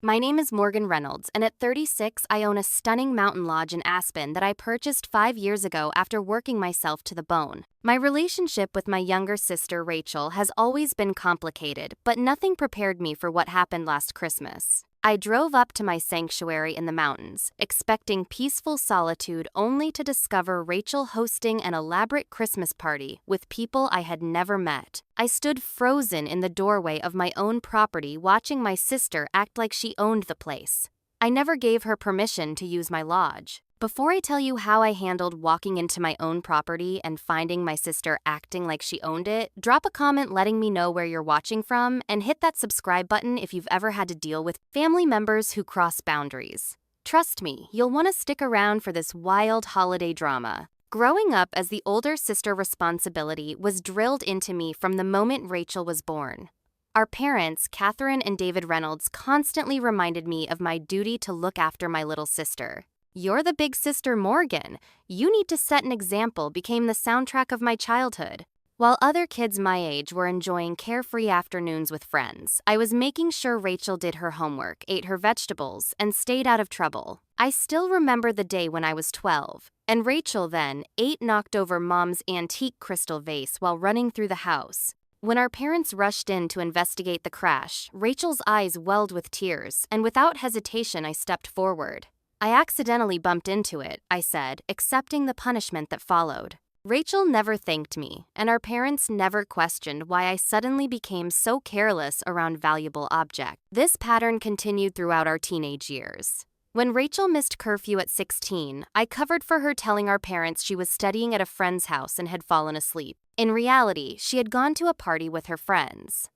My name is Morgan Reynolds, and at 36, I own a stunning mountain lodge in Aspen that I purchased 5 years ago after working myself to the bone. My relationship with my younger sister, Rachel, has always been complicated, but nothing prepared me for what happened last Christmas. I drove up to my sanctuary in the mountains, expecting peaceful solitude only to discover Rachel hosting an elaborate Christmas party with people I had never met. I stood frozen in the doorway of my own property watching my sister act like she owned the place. I never gave her permission to use my lodge. Before I tell you how I handled walking into my own property and finding my sister acting like she owned it, drop a comment letting me know where you're watching from and hit that subscribe button if you've ever had to deal with family members who cross boundaries. Trust me, you'll want to stick around for this wild holiday drama. Growing up as the older sister, responsibility was drilled into me from the moment Rachel was born. Our parents, Catherine and David Reynolds, constantly reminded me of my duty to look after my little sister. "You're the big sister, Morgan. You need to set an example," became the soundtrack of my childhood. While other kids my age were enjoying carefree afternoons with friends, I was making sure Rachel did her homework, ate her vegetables, and stayed out of trouble. I still remember the day when I was 12, and Rachel then knocked over Mom's antique crystal vase while running through the house. When our parents rushed in to investigate the crash, Rachel's eyes welled with tears, and without hesitation I stepped forward. "I accidentally bumped into it," I said, accepting the punishment that followed. Rachel never thanked me, and our parents never questioned why I suddenly became so careless around valuable objects. This pattern continued throughout our teenage years. When Rachel missed curfew at 16, I covered for her, telling our parents she was studying at a friend's house and had fallen asleep. In reality, she had gone to a party with her friends.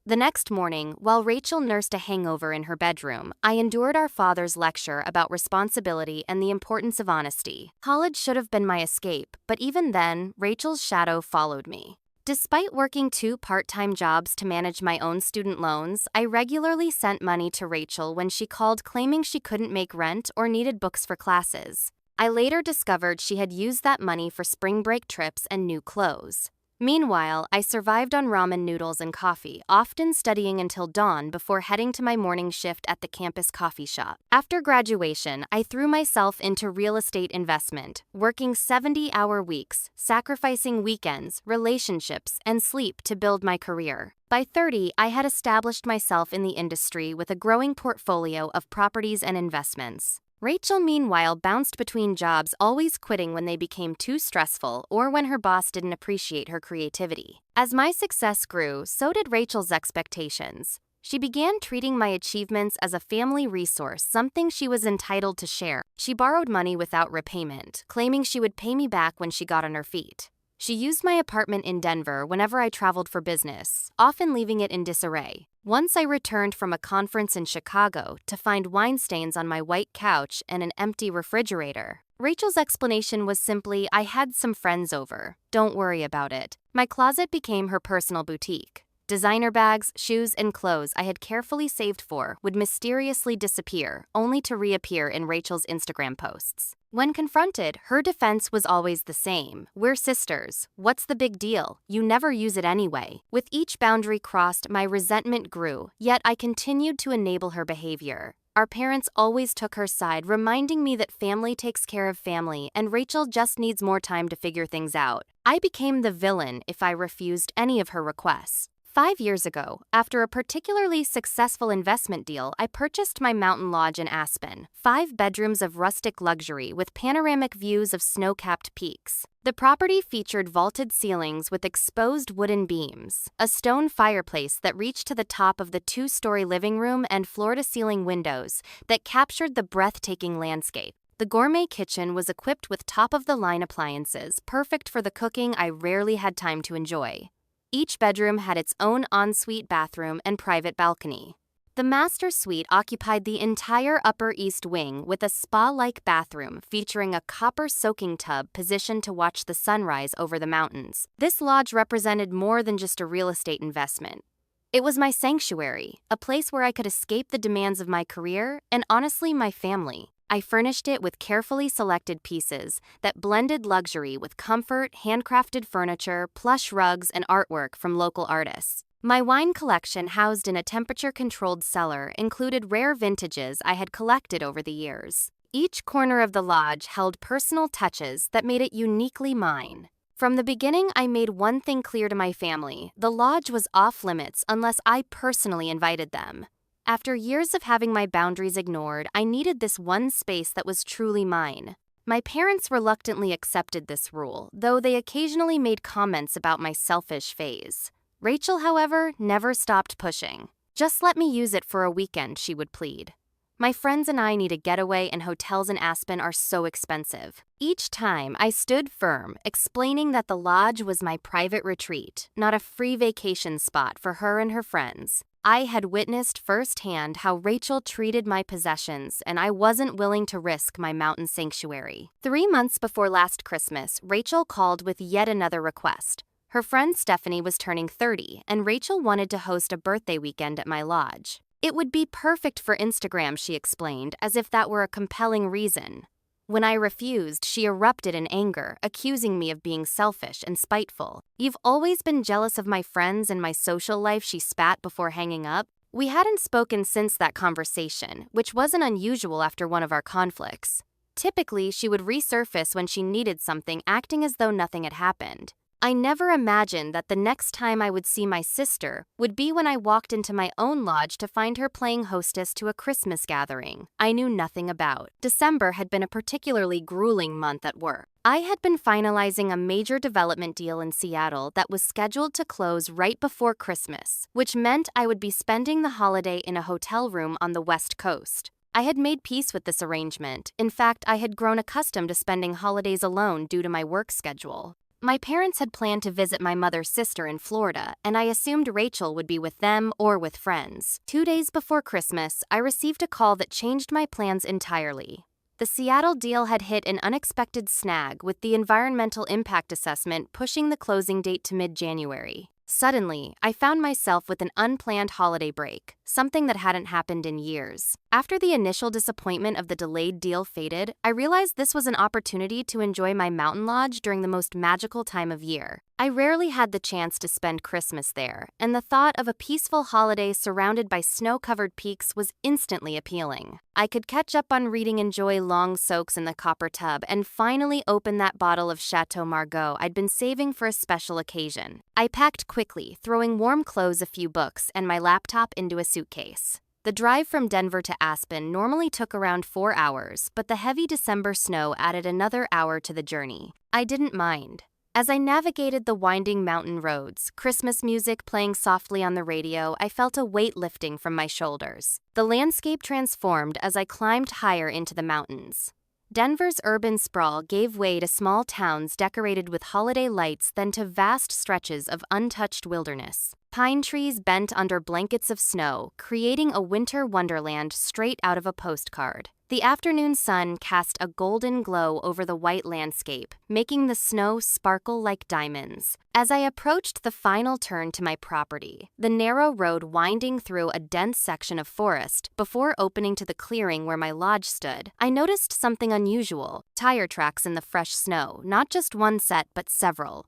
The next morning, while Rachel nursed a hangover in her bedroom, I endured our father's lecture about responsibility and the importance of honesty. College should have been my escape, but even then, Rachel's shadow followed me. Despite working 2 part-time jobs to manage my own student loans, I regularly sent money to Rachel when she called claiming she couldn't make rent or needed books for classes. I later discovered she had used that money for spring break trips and new clothes. Meanwhile, I survived on ramen noodles and coffee, often studying until dawn before heading to my morning shift at the campus coffee shop. After graduation, I threw myself into real estate investment, working 70-hour weeks, sacrificing weekends, relationships, and sleep to build my career. By 30, I had established myself in the industry with a growing portfolio of properties and investments. Rachel, meanwhile, bounced between jobs, always quitting when they became too stressful or when her boss didn't appreciate her creativity. As my success grew, so did Rachel's expectations. She began treating my achievements as a family resource, something she was entitled to share. She borrowed money without repayment, claiming she would pay me back when she got on her feet. She used my apartment in Denver whenever I traveled for business, often leaving it in disarray. Once I returned from a conference in Chicago to find wine stains on my white couch and an empty refrigerator. Rachel's explanation was simply, "I had some friends over. Don't worry about it." My closet became her personal boutique. Designer bags, shoes, and clothes I had carefully saved for would mysteriously disappear, only to reappear in Rachel's Instagram posts. When confronted, her defense was always the same. "We're sisters. What's the big deal? You never use it anyway." With each boundary crossed, my resentment grew, yet I continued to enable her behavior. Our parents always took her side, reminding me that family takes care of family and Rachel just needs more time to figure things out. I became the villain if I refused any of her requests. 5 years ago, after a particularly successful investment deal, I purchased my mountain lodge in Aspen, 5 bedrooms of rustic luxury with panoramic views of snow-capped peaks. The property featured vaulted ceilings with exposed wooden beams, a stone fireplace that reached to the top of the 2-story living room, and floor-to-ceiling windows that captured the breathtaking landscape. The gourmet kitchen was equipped with top-of-the-line appliances, perfect for the cooking I rarely had time to enjoy. Each bedroom had its own ensuite bathroom and private balcony. The master suite occupied the entire upper east wing with a spa-like bathroom featuring a copper soaking tub positioned to watch the sunrise over the mountains. This lodge represented more than just a real estate investment. It was my sanctuary, a place where I could escape the demands of my career and, honestly, my family. I furnished it with carefully selected pieces that blended luxury with comfort, handcrafted furniture, plush rugs, and artwork from local artists. My wine collection, housed in a temperature-controlled cellar, included rare vintages I had collected over the years. Each corner of the lodge held personal touches that made it uniquely mine. From the beginning, I made one thing clear to my family: the lodge was off-limits unless I personally invited them. After years of having my boundaries ignored, I needed this one space that was truly mine. My parents reluctantly accepted this rule, though they occasionally made comments about my selfish phase. Rachel, however, never stopped pushing. "Just let me use it for a weekend," she would plead. My friends and I need a getaway, and hotels in Aspen are so expensive. Each time, I stood firm, explaining that the lodge was my private retreat, not a free vacation spot for her and her friends. I had witnessed firsthand how Rachel treated my possessions, and I wasn't willing to risk my mountain sanctuary. 3 months before last Christmas, Rachel called with yet another request. Her friend Stephanie was turning 30, and Rachel wanted to host a birthday weekend at my lodge. It would be perfect for Instagram, she explained, as if that were a compelling reason. When I refused, she erupted in anger, accusing me of being selfish and spiteful. "You've always been jealous of my friends and my social life," she spat before hanging up. We hadn't spoken since that conversation, which wasn't unusual after one of our conflicts. Typically, she would resurface when she needed something, acting as though nothing had happened. I never imagined that the next time I would see my sister would be when I walked into my own lodge to find her playing hostess to a Christmas gathering I knew nothing about. December had been a particularly grueling month at work. I had been finalizing a major development deal in Seattle that was scheduled to close right before Christmas, which meant I would be spending the holiday in a hotel room on the West Coast. I had made peace with this arrangement. In fact, I had grown accustomed to spending holidays alone due to my work schedule. My parents had planned to visit my mother's sister in Florida, and I assumed Rachel would be with them or with friends. 2 days before Christmas, I received a call that changed my plans entirely. The Seattle deal had hit an unexpected snag, with the environmental impact assessment pushing the closing date to mid-January. Suddenly, I found myself with an unplanned holiday break, something that hadn't happened in years. After the initial disappointment of the delayed deal faded, I realized this was an opportunity to enjoy my mountain lodge during the most magical time of year. I rarely had the chance to spend Christmas there, and the thought of a peaceful holiday surrounded by snow-covered peaks was instantly appealing. I could catch up on reading, enjoy long soaks in the copper tub, and finally open that bottle of Chateau Margaux I'd been saving for a special occasion. I packed quickly, throwing warm clothes, a few books, and my laptop into a suitcase. The drive from Denver to Aspen normally took around 4 hours, but the heavy December snow added another hour to the journey. I didn't mind. As I navigated the winding mountain roads, Christmas music playing softly on the radio, I felt a weight lifting from my shoulders. The landscape transformed as I climbed higher into the mountains. Denver's urban sprawl gave way to small towns decorated with holiday lights, then to vast stretches of untouched wilderness. Pine trees bent under blankets of snow, creating a winter wonderland straight out of a postcard. The afternoon sun cast a golden glow over the white landscape, making the snow sparkle like diamonds. As I approached the final turn to my property, the narrow road winding through a dense section of forest before opening to the clearing where my lodge stood, I noticed something unusual: tire tracks in the fresh snow, not just one set but several.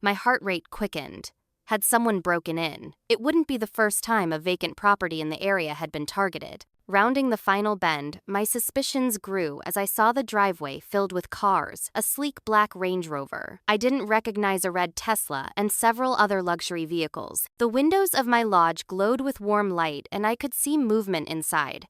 My heart rate quickened. Had someone broken in? It wouldn't be the first time a vacant property in the area had been targeted. Rounding the final bend, my suspicions grew as I saw the driveway filled with cars, a sleek black Range Rover. I didn't recognize a red Tesla, and several other luxury vehicles. The windows of my lodge glowed with warm light, and I could see movement inside.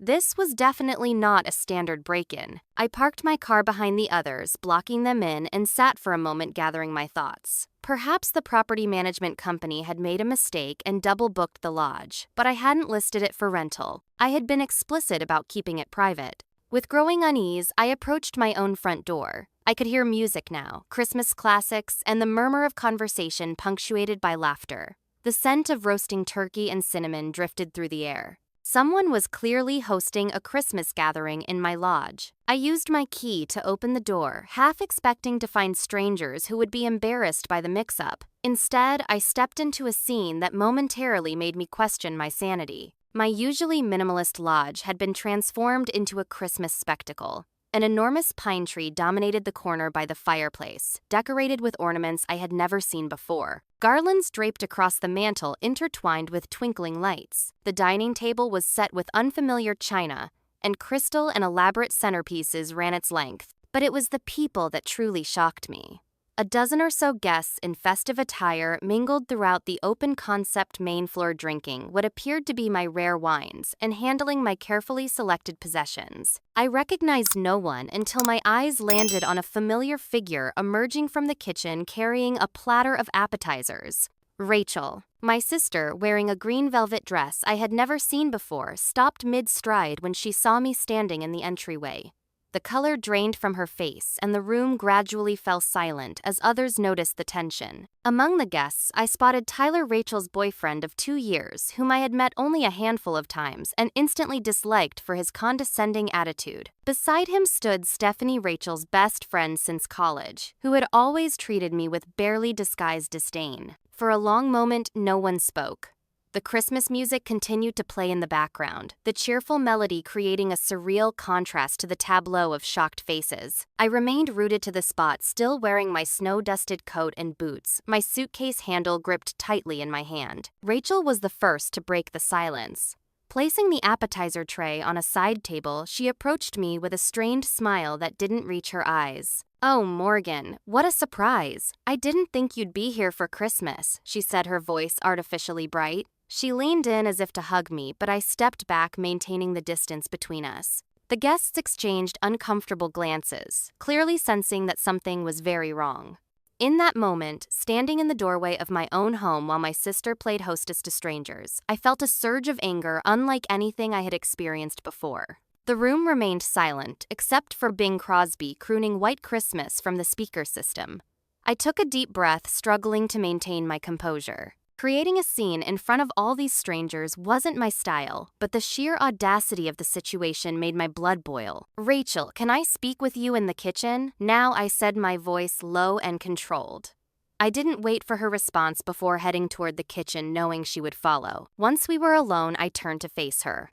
This was definitely not a standard break-in. I parked my car behind the others, blocking them in, and sat for a moment gathering my thoughts. Perhaps the property management company had made a mistake and double-booked the lodge, but I hadn't listed it for rental. I had been explicit about keeping it private. With growing unease, I approached my own front door. I could hear music now, Christmas classics, and the murmur of conversation punctuated by laughter. The scent of roasting turkey and cinnamon drifted through the air. Someone was clearly hosting a Christmas gathering in my lodge. I used my key to open the door, half expecting to find strangers who would be embarrassed by the mix-up. Instead, I stepped into a scene that momentarily made me question my sanity. My usually minimalist lodge had been transformed into a Christmas spectacle. An enormous pine tree dominated the corner by the fireplace, decorated with ornaments I had never seen before. Garlands draped across the mantel intertwined with twinkling lights. The dining table was set with unfamiliar china, and crystal and elaborate centerpieces ran its length. But it was the people that truly shocked me. A dozen or so guests in festive attire mingled throughout the open-concept main floor, drinking what appeared to be my rare wines and handling my carefully selected possessions. I recognized no one until my eyes landed on a familiar figure emerging from the kitchen carrying a platter of appetizers. Rachel, my sister, wearing a green velvet dress I had never seen before, stopped mid-stride when she saw me standing in the entryway. The color drained from her face, and the room gradually fell silent as others noticed the tension. Among the guests, I spotted Tyler, Rachel's boyfriend of 2 years, whom I had met only a handful of times and instantly disliked for his condescending attitude. Beside him stood Stephanie, Rachel's best friend since college, who had always treated me with barely disguised disdain. For a long moment, no one spoke. The Christmas music continued to play in the background, the cheerful melody creating a surreal contrast to the tableau of shocked faces. I remained rooted to the spot, still wearing my snow-dusted coat and boots, my suitcase handle gripped tightly in my hand. Rachel was the first to break the silence. Placing the appetizer tray on a side table, she approached me with a strained smile that didn't reach her eyes. "Oh, Morgan, what a surprise. I didn't think you'd be here for Christmas," she said, her voice artificially bright. She leaned in as if to hug me, but I stepped back, maintaining the distance between us. The guests exchanged uncomfortable glances, clearly sensing that something was very wrong. In that moment, standing in the doorway of my own home while my sister played hostess to strangers, I felt a surge of anger unlike anything I had experienced before. The room remained silent, except for Bing Crosby crooning White Christmas from the speaker system. I took a deep breath, struggling to maintain my composure. Creating a scene in front of all these strangers wasn't my style, but the sheer audacity of the situation made my blood boil. "Rachel, can I speak with you in the kitchen?" Now I said, my voice low and controlled. I didn't wait for her response before heading toward the kitchen, knowing she would follow. Once we were alone, I turned to face her.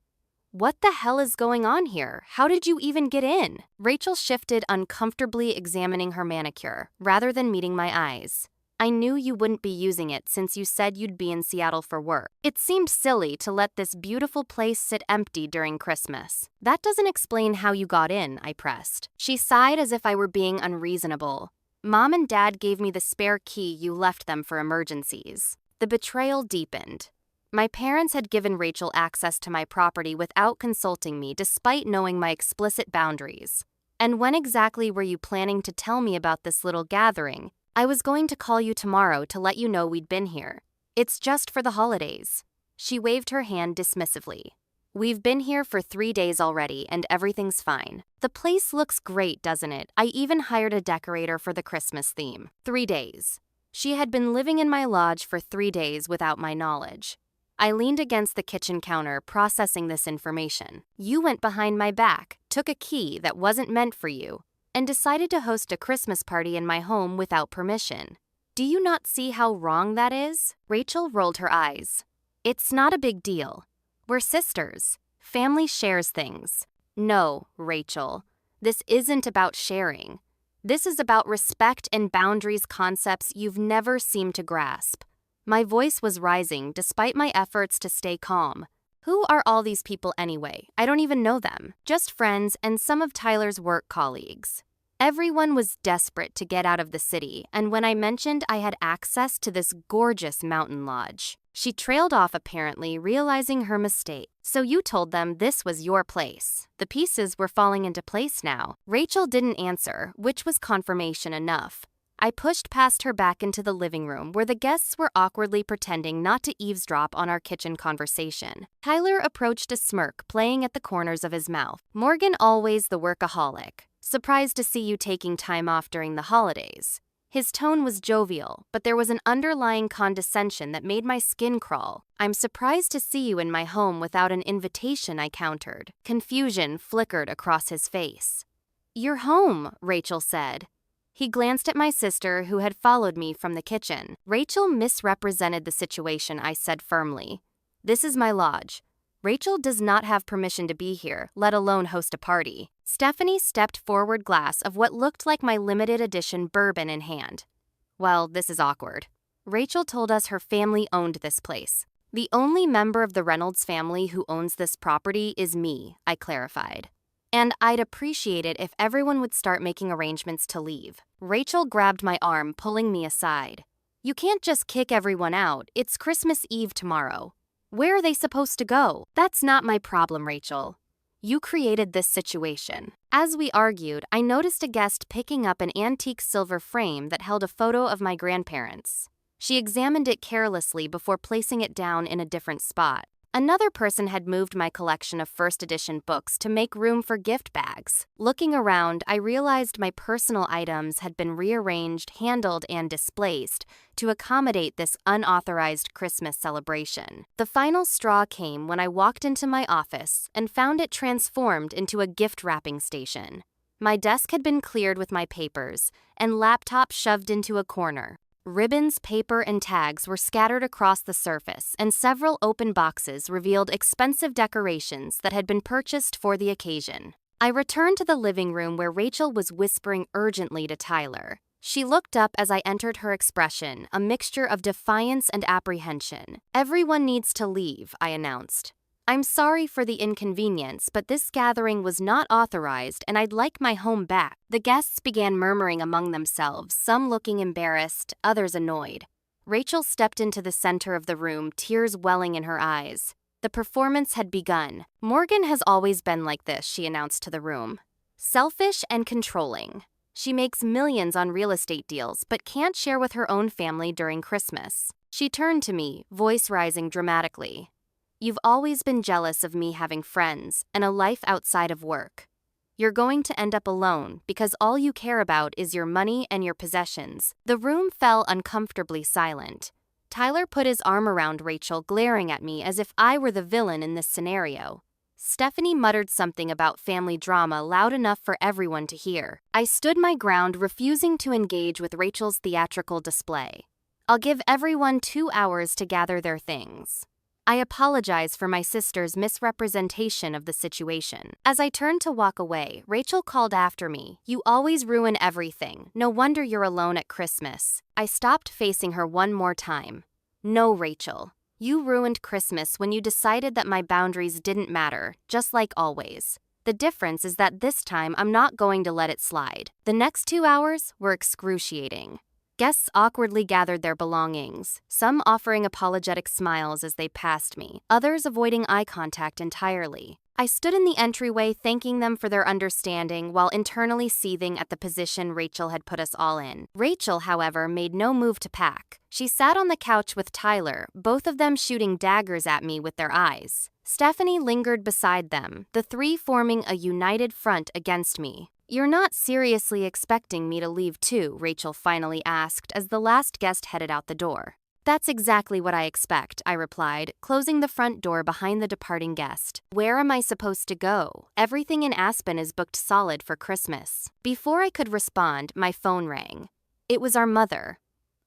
"What the hell is going on here? How did you even get in?" Rachel shifted, uncomfortably examining her manicure, rather than meeting my eyes. "I knew you wouldn't be using it since you said you'd be in Seattle for work. It seemed silly to let this beautiful place sit empty during Christmas." "That doesn't explain how you got in," I pressed. She sighed as if I were being unreasonable. "Mom and Dad gave me the spare key. You left them for emergencies." The betrayal deepened. My parents had given Rachel access to my property without consulting me, despite knowing my explicit boundaries. "And when exactly were you planning to tell me about this little gathering?" "I was going to call you tomorrow to let you know we'd been here. It's just for the holidays." She waved her hand dismissively. "We've been here for 3 days already, and everything's fine. The place looks great, doesn't it? I even hired a decorator for the Christmas theme." 3 days. She had been living in my lodge for 3 days without my knowledge. I leaned against the kitchen counter, processing this information. "You went behind my back, took a key that wasn't meant for you, and decided to host a Christmas party in my home without permission. Do you not see how wrong that is?" Rachel rolled her eyes. "It's not a big deal. We're sisters. Family shares things." "No, Rachel. This isn't about sharing. This is about respect and boundaries, concepts you've never seemed to grasp." My voice was rising despite my efforts to stay calm. "Who are all these people anyway? I don't even know them. Just friends and some of Tyler's work colleagues." Everyone was desperate to get out of the city, and when I mentioned I had access to this gorgeous mountain lodge, she trailed off, apparently realizing her mistake. "So you told them this was your place." The pieces were falling into place now. Rachel didn't answer, which was confirmation enough. I pushed past her back into the living room where the guests were awkwardly pretending not to eavesdrop on our kitchen conversation. Tyler approached, a smirk playing at the corners of his mouth. "Morgan, always the workaholic. Surprised to see you taking time off during the holidays." His tone was jovial, but there was an underlying condescension that made my skin crawl. "I'm surprised to see you in my home without an invitation," I countered. Confusion flickered across his face. "You're home," Rachel said. He glanced at my sister, who had followed me from the kitchen. "Rachel misrepresented the situation," I said firmly. "This is my lodge. Rachel does not have permission to be here, let alone host a party. Stephanie stepped forward, glass of what looked like my limited edition bourbon in hand. Well, this is awkward. Rachel told us her family owned this place. The only member of the Reynolds family who owns this property is me, I clarified. And I'd appreciate it if everyone would start making arrangements to leave. Rachel grabbed my arm, pulling me aside. You can't just kick everyone out. It's Christmas Eve tomorrow. Where are they supposed to go? That's not my problem, Rachel. You created this situation. As we argued, I noticed a guest picking up an antique silver frame that held a photo of my grandparents. She examined it carelessly before placing it down in a different spot. Another person had moved my collection of first edition books to make room for gift bags. Looking around, I realized my personal items had been rearranged, handled, and displaced to accommodate this unauthorized Christmas celebration. The final straw came when I walked into my office and found it transformed into a gift wrapping station. My desk had been cleared with my papers and laptop shoved into a corner. Ribbons, paper, and tags were scattered across the surface, and several open boxes revealed expensive decorations that had been purchased for the occasion. I returned to the living room where Rachel was whispering urgently to Tyler. She looked up as I entered, her expression a mixture of defiance and apprehension. Everyone needs to leave, I announced. I'm sorry for the inconvenience, but this gathering was not authorized and I'd like my home back. The guests began murmuring among themselves, some looking embarrassed, others annoyed. Rachel stepped into the center of the room, tears welling in her eyes. The performance had begun. Morgan has always been like this, she announced to the room. Selfish and controlling. She makes millions on real estate deals, but can't share with her own family during Christmas. She turned to me, voice rising dramatically. You've always been jealous of me having friends and a life outside of work. You're going to end up alone because all you care about is your money and your possessions. The room fell uncomfortably silent. Tyler put his arm around Rachel, glaring at me as if I were the villain in this scenario. Stephanie muttered something about family drama loud enough for everyone to hear. I stood my ground, refusing to engage with Rachel's theatrical display. I'll give everyone 2 hours to gather their things. I apologize for my sister's misrepresentation of the situation. As I turned to walk away, Rachel called after me, You always ruin everything. No wonder you're alone at Christmas. I stopped, facing her one more time. No, Rachel. You ruined Christmas when you decided that my boundaries didn't matter, just like always. The difference is that this time I'm not going to let it slide. The next 2 hours were excruciating. Guests awkwardly gathered their belongings, some offering apologetic smiles as they passed me, others avoiding eye contact entirely. I stood in the entryway thanking them for their understanding while internally seething at the position Rachel had put us all in. Rachel, however, made no move to pack. She sat on the couch with Tyler, both of them shooting daggers at me with their eyes. Stephanie lingered beside them, the three forming a united front against me. You're not seriously expecting me to leave too, Rachel finally asked as the last guest headed out the door. That's exactly what I expect, I replied, closing the front door behind the departing guest. Where am I supposed to go? Everything in Aspen is booked solid for Christmas. Before I could respond, my phone rang. It was our mother.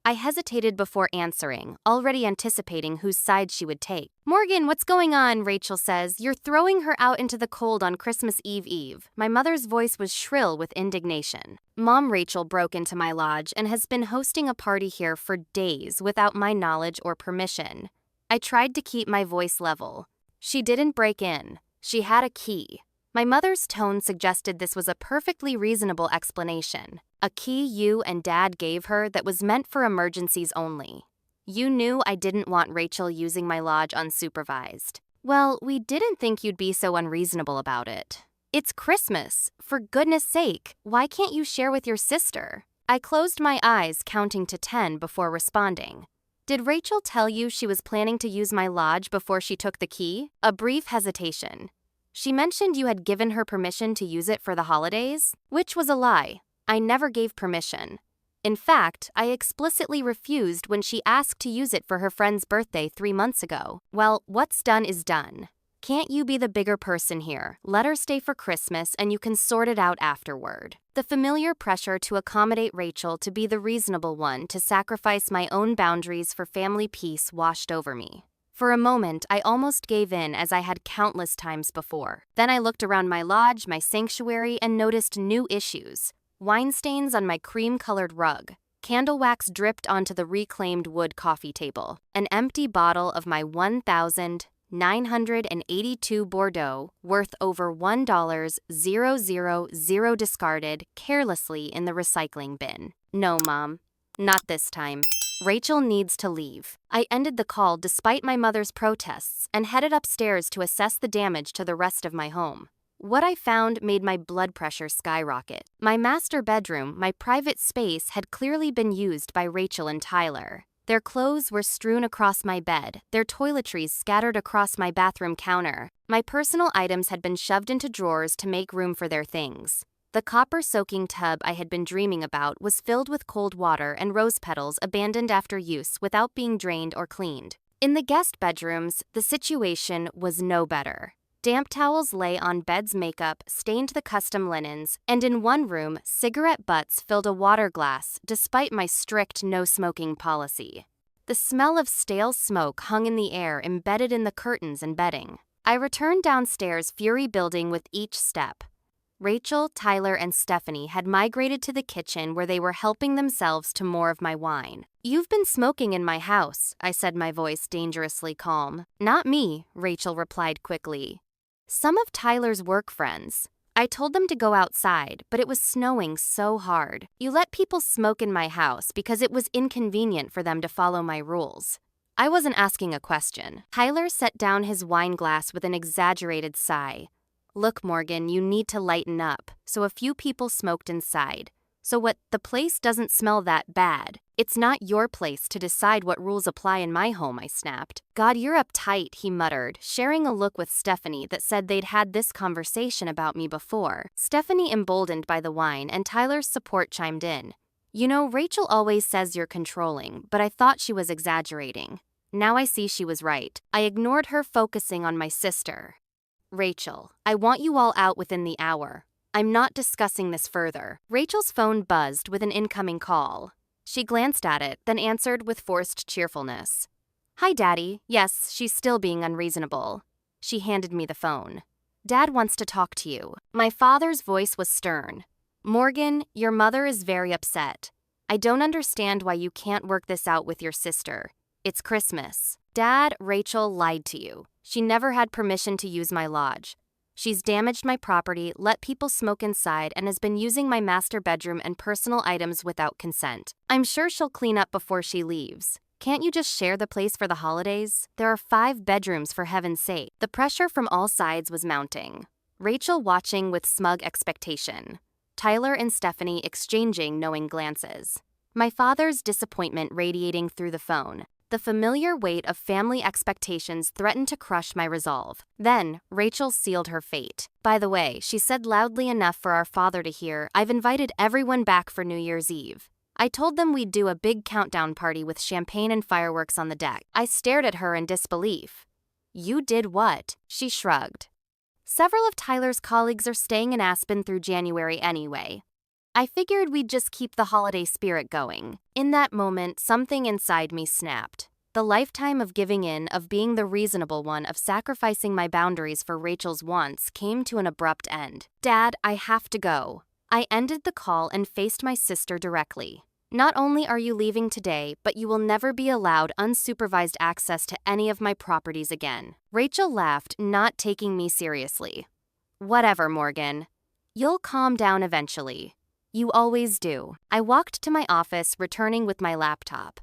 I hesitated before answering, already anticipating whose side she would take. Morgan, what's going on? Rachel says. You're throwing her out into the cold on Christmas Eve. My mother's voice was shrill with indignation. Mom Rachel broke into my lodge and has been hosting a party here for days without my knowledge or permission. I tried to keep my voice level. She didn't break in. She had a key. My mother's tone suggested this was a perfectly reasonable explanation. A key you and Dad gave her that was meant for emergencies only. You knew I didn't want Rachel using my lodge unsupervised. Well, we didn't think you'd be so unreasonable about it. It's Christmas. For goodness sake, why can't you share with your sister? I closed my eyes, counting to 10 before responding. Did Rachel tell you she was planning to use my lodge before she took the key? A brief hesitation. She mentioned you had given her permission to use it for the holidays, which was a lie. I never gave permission. In fact, I explicitly refused when she asked to use it for her friend's birthday 3 months ago. Well, what's done is done. Can't you be the bigger person here? Let her stay for Christmas and you can sort it out afterward. The familiar pressure to accommodate Rachel to be the reasonable one to sacrifice my own boundaries for family peace washed over me. For a moment, I almost gave in as I had countless times before. Then I looked around my lodge, my sanctuary, and noticed new issues. Wine stains on my cream-colored rug. Candle wax dripped onto the reclaimed wood coffee table. An empty bottle of my 1,982 Bordeaux, worth over $1,000 discarded carelessly in the recycling bin. No, Mom. Not this time. Rachel needs to leave. I ended the call despite my mother's protests and headed upstairs to assess the damage to the rest of my home. What I found made my blood pressure skyrocket. My master bedroom, my private space, had clearly been used by Rachel and Tyler. Their clothes were strewn across my bed, their toiletries scattered across my bathroom counter. My personal items had been shoved into drawers to make room for their things. The copper-soaking tub I had been dreaming about was filled with cold water and rose petals abandoned after use without being drained or cleaned. In the guest bedrooms, the situation was no better. Damp towels lay on beds, makeup stained the custom linens, and in one room, cigarette butts filled a water glass despite my strict no-smoking policy. The smell of stale smoke hung in the air, embedded in the curtains and bedding. I returned downstairs, fury building with each step. Rachel, Tyler, and Stephanie had migrated to the kitchen where they were helping themselves to more of my wine. "You've been smoking in my house," I said, my voice dangerously calm. "Not me," Rachel replied quickly. "Some of Tyler's work friends. I told them to go outside, but it was snowing so hard. You let people smoke in my house because it was inconvenient for them to follow my rules." I wasn't asking a question. Tyler set down his wine glass with an exaggerated sigh. "Look, Morgan, you need to lighten up." So a few people smoked inside. "So what, the place doesn't smell that bad? It's not your place to decide what rules apply in my home," I snapped. "God, you're uptight," he muttered, sharing a look with Stephanie that said they'd had this conversation about me before. Stephanie, emboldened by the wine, and Tyler's support, chimed in. "You know, Rachel always says you're controlling, but I thought she was exaggerating." Now I see she was right. I ignored her, focusing on my sister. "Rachel, I want you all out within the hour. I'm not discussing this further." Rachel's phone buzzed with an incoming call. She glanced at it, then answered with forced cheerfulness. "Hi, Daddy. Yes, she's still being unreasonable." She handed me the phone. "Dad wants to talk to you." My father's voice was stern. "Morgan, your mother is very upset. I don't understand why you can't work this out with your sister. It's Christmas. Dad, Rachel lied to you. She never had permission to use my lodge. She's damaged my property, let people smoke inside, and has been using my master bedroom and personal items without consent. I'm sure she'll clean up before she leaves. Can't you just share the place for the holidays? There are 5 bedrooms, for heaven's sake." The pressure from all sides was mounting. Rachel watching with smug expectation. Tyler and Stephanie exchanging knowing glances. My father's disappointment radiating through the phone. The familiar weight of family expectations threatened to crush my resolve. Then, Rachel sealed her fate. "By the way," she said loudly enough for our father to hear, "I've invited everyone back for New Year's Eve. I told them we'd do a big countdown party with champagne and fireworks on the deck." I stared at her in disbelief. "You did what?" She shrugged. "Several of Tyler's colleagues are staying in Aspen through January anyway. I figured we'd just keep the holiday spirit going." In that moment, something inside me snapped. The lifetime of giving in, of being the reasonable one, of sacrificing my boundaries for Rachel's wants came to an abrupt end. "Dad, I have to go." I ended the call and faced my sister directly. "Not only are you leaving today, but you will never be allowed unsupervised access to any of my properties again." Rachel laughed, not taking me seriously. "Whatever, Morgan. You'll calm down eventually. You always do." I walked to my office, returning with my laptop.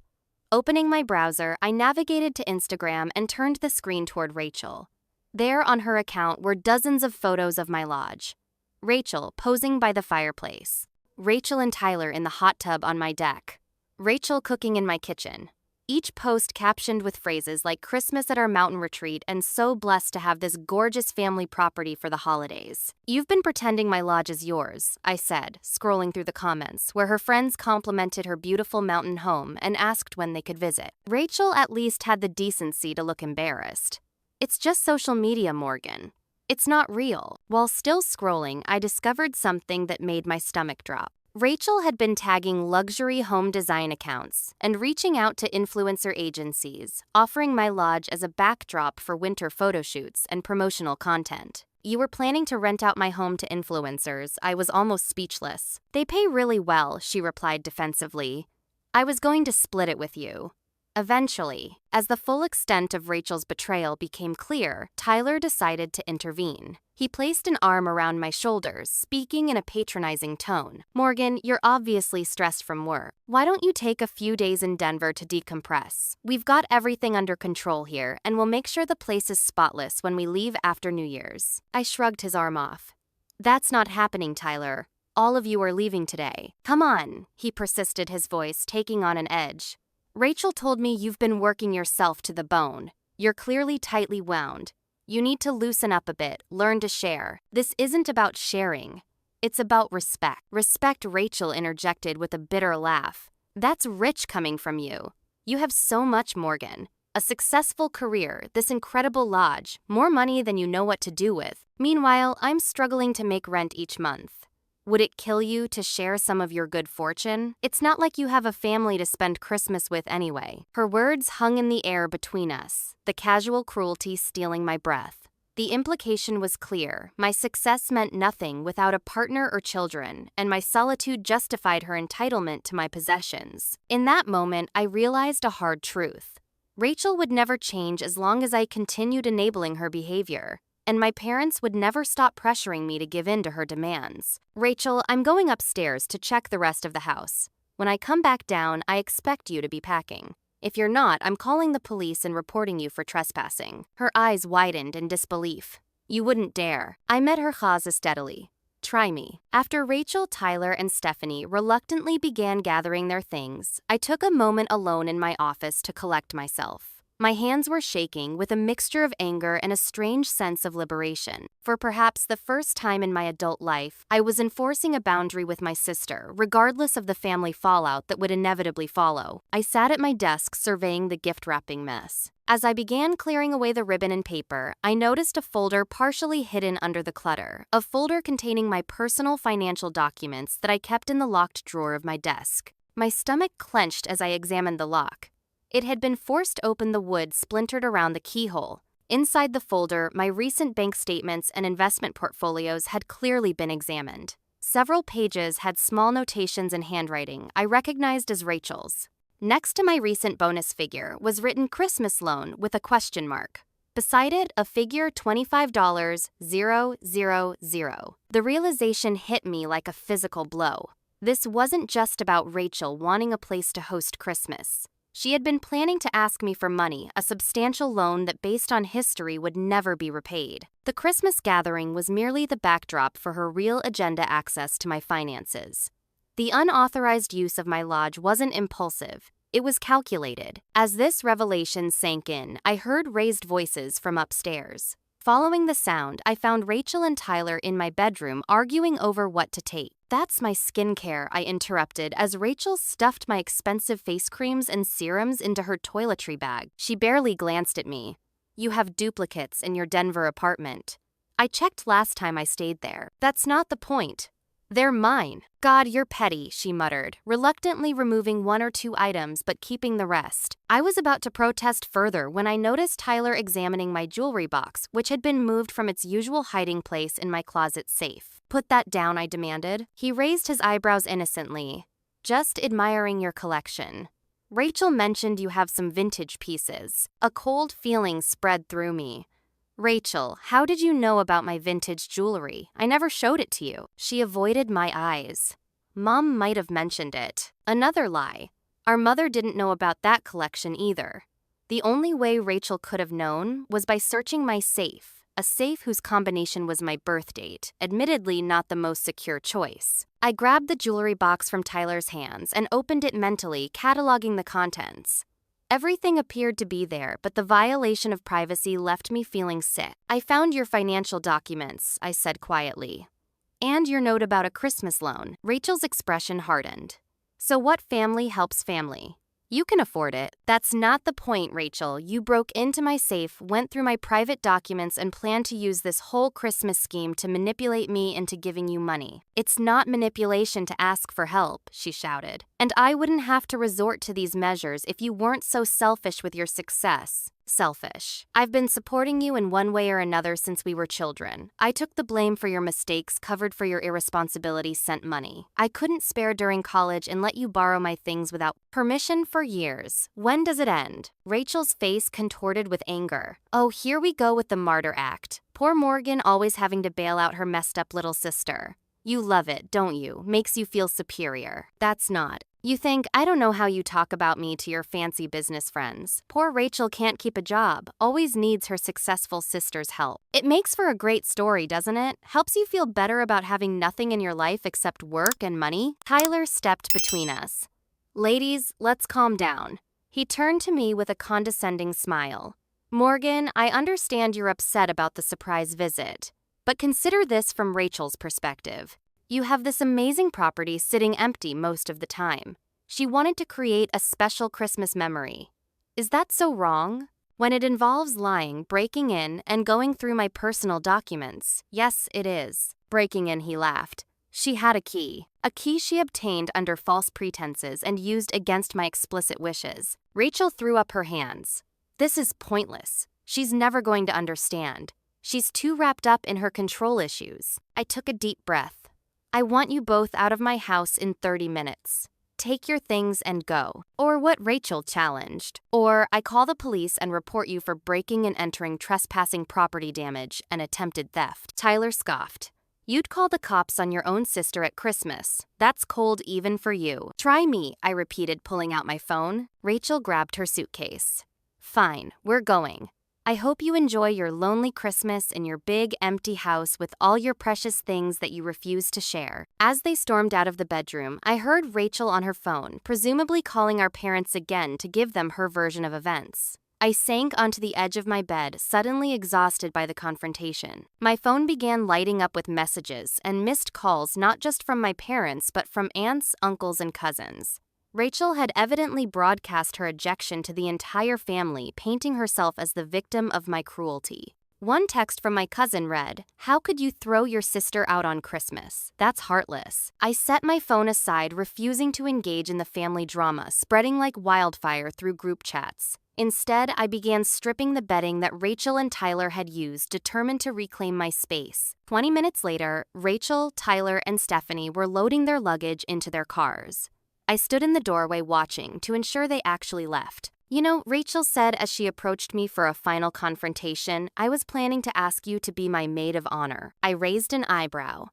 Opening my browser, I navigated to Instagram and turned the screen toward Rachel. There on her account were dozens of photos of my lodge. Rachel posing by the fireplace. Rachel and Tyler in the hot tub on my deck. Rachel cooking in my kitchen. Each post captioned with phrases like "Christmas at our mountain retreat" and "So blessed to have this gorgeous family property for the holidays." "You've been pretending my lodge is yours," I said, scrolling through the comments, where her friends complimented her beautiful mountain home and asked when they could visit. Rachel at least had the decency to look embarrassed. "It's just social media, Morgan. It's not real." While still scrolling, I discovered something that made my stomach drop. Rachel had been tagging luxury home design accounts and reaching out to influencer agencies, offering my lodge as a backdrop for winter photo shoots and promotional content. You were planning to rent out my home to influencers. I was almost speechless. They pay really well, she replied defensively. I was going to split it with you. Eventually, as the full extent of Rachel's betrayal became clear, Tyler decided to intervene. He placed an arm around my shoulders, speaking in a patronizing tone. Morgan, you're obviously stressed from work. Why don't you take a few days in Denver to decompress? We've got everything under control here, and we'll make sure the place is spotless when we leave after New Year's. I shrugged his arm off. That's not happening, Tyler. All of you are leaving today. Come on, he persisted, his voice taking on an edge. Rachel told me you've been working yourself to the bone. You're clearly tightly wound. You need to loosen up a bit, learn to share. This isn't about sharing. It's about respect. Respect, Rachel interjected with a bitter laugh. That's rich coming from you. You have so much, Morgan. A successful career, this incredible lodge, more money than you know what to do with. Meanwhile, I'm struggling to make rent each month. Would it kill you to share some of your good fortune? It's not like you have a family to spend Christmas with anyway. Her words hung in the air between us, the casual cruelty stealing my breath. The implication was clear. My success meant nothing without a partner or children, and my solitude justified her entitlement to my possessions. In that moment, I realized a hard truth. Rachel would never change as long as I continued enabling her behavior. And my parents would never stop pressuring me to give in to her demands. Rachel, I'm going upstairs to check the rest of the house. When I come back down, I expect you to be packing. If you're not, I'm calling the police and reporting you for trespassing. Her eyes widened in disbelief. You wouldn't dare. I met her chaza steadily. Try me. After Rachel, Tyler, and Stephanie reluctantly began gathering their things, I took a moment alone in my office to collect myself. My hands were shaking with a mixture of anger and a strange sense of liberation. For perhaps the first time in my adult life, I was enforcing a boundary with my sister, regardless of the family fallout that would inevitably follow. I sat at my desk surveying the gift-wrapping mess. As I began clearing away the ribbon and paper, I noticed a folder partially hidden under the clutter, a folder containing my personal financial documents that I kept in the locked drawer of my desk. My stomach clenched as I examined the lock. It had been forced open, the wood splintered around the keyhole. Inside the folder, my recent bank statements and investment portfolios had clearly been examined. Several pages had small notations in handwriting I recognized as Rachel's. Next to my recent bonus figure was written Christmas loan with a question mark. Beside it, a figure $25,000. The realization hit me like a physical blow. This wasn't just about Rachel wanting a place to host Christmas. She had been planning to ask me for money, a substantial loan that based on history would never be repaid. The Christmas gathering was merely the backdrop for her real agenda access to my finances. The unauthorized use of my lodge wasn't impulsive. It was calculated. As this revelation sank in, I heard raised voices from upstairs. Following the sound, I found Rachel and Tyler in my bedroom arguing over what to take. That's my skincare, I interrupted as Rachel stuffed my expensive face creams and serums into her toiletry bag. She barely glanced at me. You have duplicates in your Denver apartment. I checked last time I stayed there. That's not the point. They're mine. God, you're petty, she muttered, reluctantly removing one or two items but keeping the rest. I was about to protest further when I noticed Tyler examining my jewelry box, which had been moved from its usual hiding place in my closet safe. Put that down, I demanded. He raised his eyebrows innocently. Just admiring your collection. Rachel mentioned you have some vintage pieces. A cold feeling spread through me. Rachel, how did you know about my vintage jewelry? I never showed it to you. She avoided my eyes. Mom might have mentioned it. Another lie. Our mother didn't know about that collection either. The only way Rachel could have known was by searching my safe, a safe whose combination was my birth date, admittedly not the most secure choice. I grabbed the jewelry box from Tyler's hands and opened it mentally, cataloging the contents. Everything appeared to be there, but the violation of privacy left me feeling sick. I found your financial documents, I said quietly. And your note about a Christmas loan. Rachel's expression hardened. So what family helps family? You can afford it. That's not the point, Rachel. You broke into my safe, went through my private documents, and planned to use this whole Christmas scheme to manipulate me into giving you money. It's not manipulation to ask for help, she shouted. And I wouldn't have to resort to these measures if you weren't so selfish with your success. Selfish. I've been supporting you in one way or another since we were children. I took the blame for your mistakes, covered for your irresponsibility, sent money. I couldn't spare during college and let you borrow my things without permission for years. When does it end? Rachel's face contorted with anger. Oh, here we go with the martyr act. Poor Morgan always having to bail out her messed up little sister. You love it, don't you? Makes you feel superior. That's not. You think, I don't know how you talk about me to your fancy business friends. Poor Rachel can't keep a job, always needs her successful sister's help. It makes for a great story, doesn't it? Helps you feel better about having nothing in your life except work and money? Tyler stepped between us. Ladies, let's calm down. He turned to me with a condescending smile. Morgan, I understand you're upset about the surprise visit. But consider this from Rachel's perspective. You have this amazing property sitting empty most of the time. She wanted to create a special Christmas memory. Is that so wrong? When it involves lying, breaking in, and going through my personal documents, yes, it is. Breaking in, he laughed. She had a key she obtained under false pretenses and used against my explicit wishes. Rachel threw up her hands. This is pointless. She's never going to understand. She's too wrapped up in her control issues. I took a deep breath. I want you both out of my house in 30 minutes. Take your things and go. Or what Rachel challenged. Or I call the police and report you for breaking and entering, trespassing, property damage, and attempted theft. Tyler scoffed. You'd call the cops on your own sister at Christmas. That's cold even for you. Try me, I repeated, pulling out my phone. Rachel grabbed her suitcase. Fine, we're going. I hope you enjoy your lonely Christmas in your big, empty house with all your precious things that you refuse to share. As they stormed out of the bedroom, I heard Rachel on her phone, presumably calling our parents again to give them her version of events. I sank onto the edge of my bed, suddenly exhausted by the confrontation. My phone began lighting up with messages and missed calls not just from my parents but from aunts, uncles, and cousins. Rachel had evidently broadcast her ejection to the entire family, painting herself as the victim of my cruelty. One text from my cousin read, "How could you throw your sister out on Christmas? That's heartless." I set my phone aside, refusing to engage in the family drama, spreading like wildfire through group chats. Instead, I began stripping the bedding that Rachel and Tyler had used, determined to reclaim my space. 20 minutes later, Rachel, Tyler, and Stephanie were loading their luggage into their cars. I stood in the doorway watching to ensure they actually left. You know, Rachel said as she approached me for a final confrontation, I was planning to ask you to be my maid of honor. I raised an eyebrow.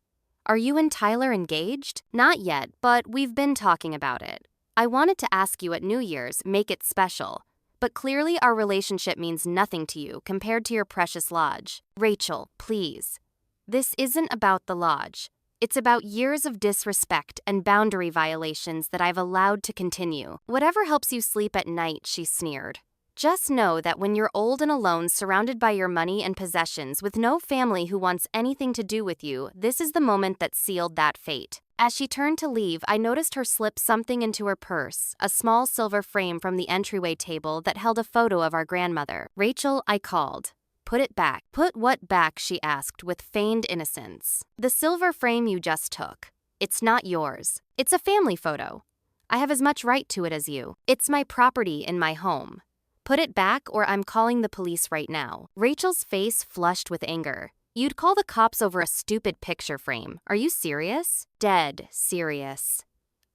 Are you and Tyler engaged? Not yet, but we've been talking about it. I wanted to ask you at New Year's, make it special. But clearly our relationship means nothing to you compared to your precious lodge. Rachel, please. This isn't about the lodge. It's about years of disrespect and boundary violations that I've allowed to continue. Whatever helps you sleep at night, she sneered. Just know that when you're old and alone, surrounded by your money and possessions, with no family who wants anything to do with you, this is the moment that sealed that fate. As she turned to leave, I noticed her slip something into her purse, a small silver frame from the entryway table that held a photo of our grandmother. Rachel, I called. Put it back. Put what back? She asked with feigned innocence. The silver frame you just took. It's not yours. It's a family photo. I have as much right to it as you. It's my property in my home. Put it back or I'm calling the police right now. Rachel's face flushed with anger. You'd call the cops over a stupid picture frame. Are you serious? Dead serious.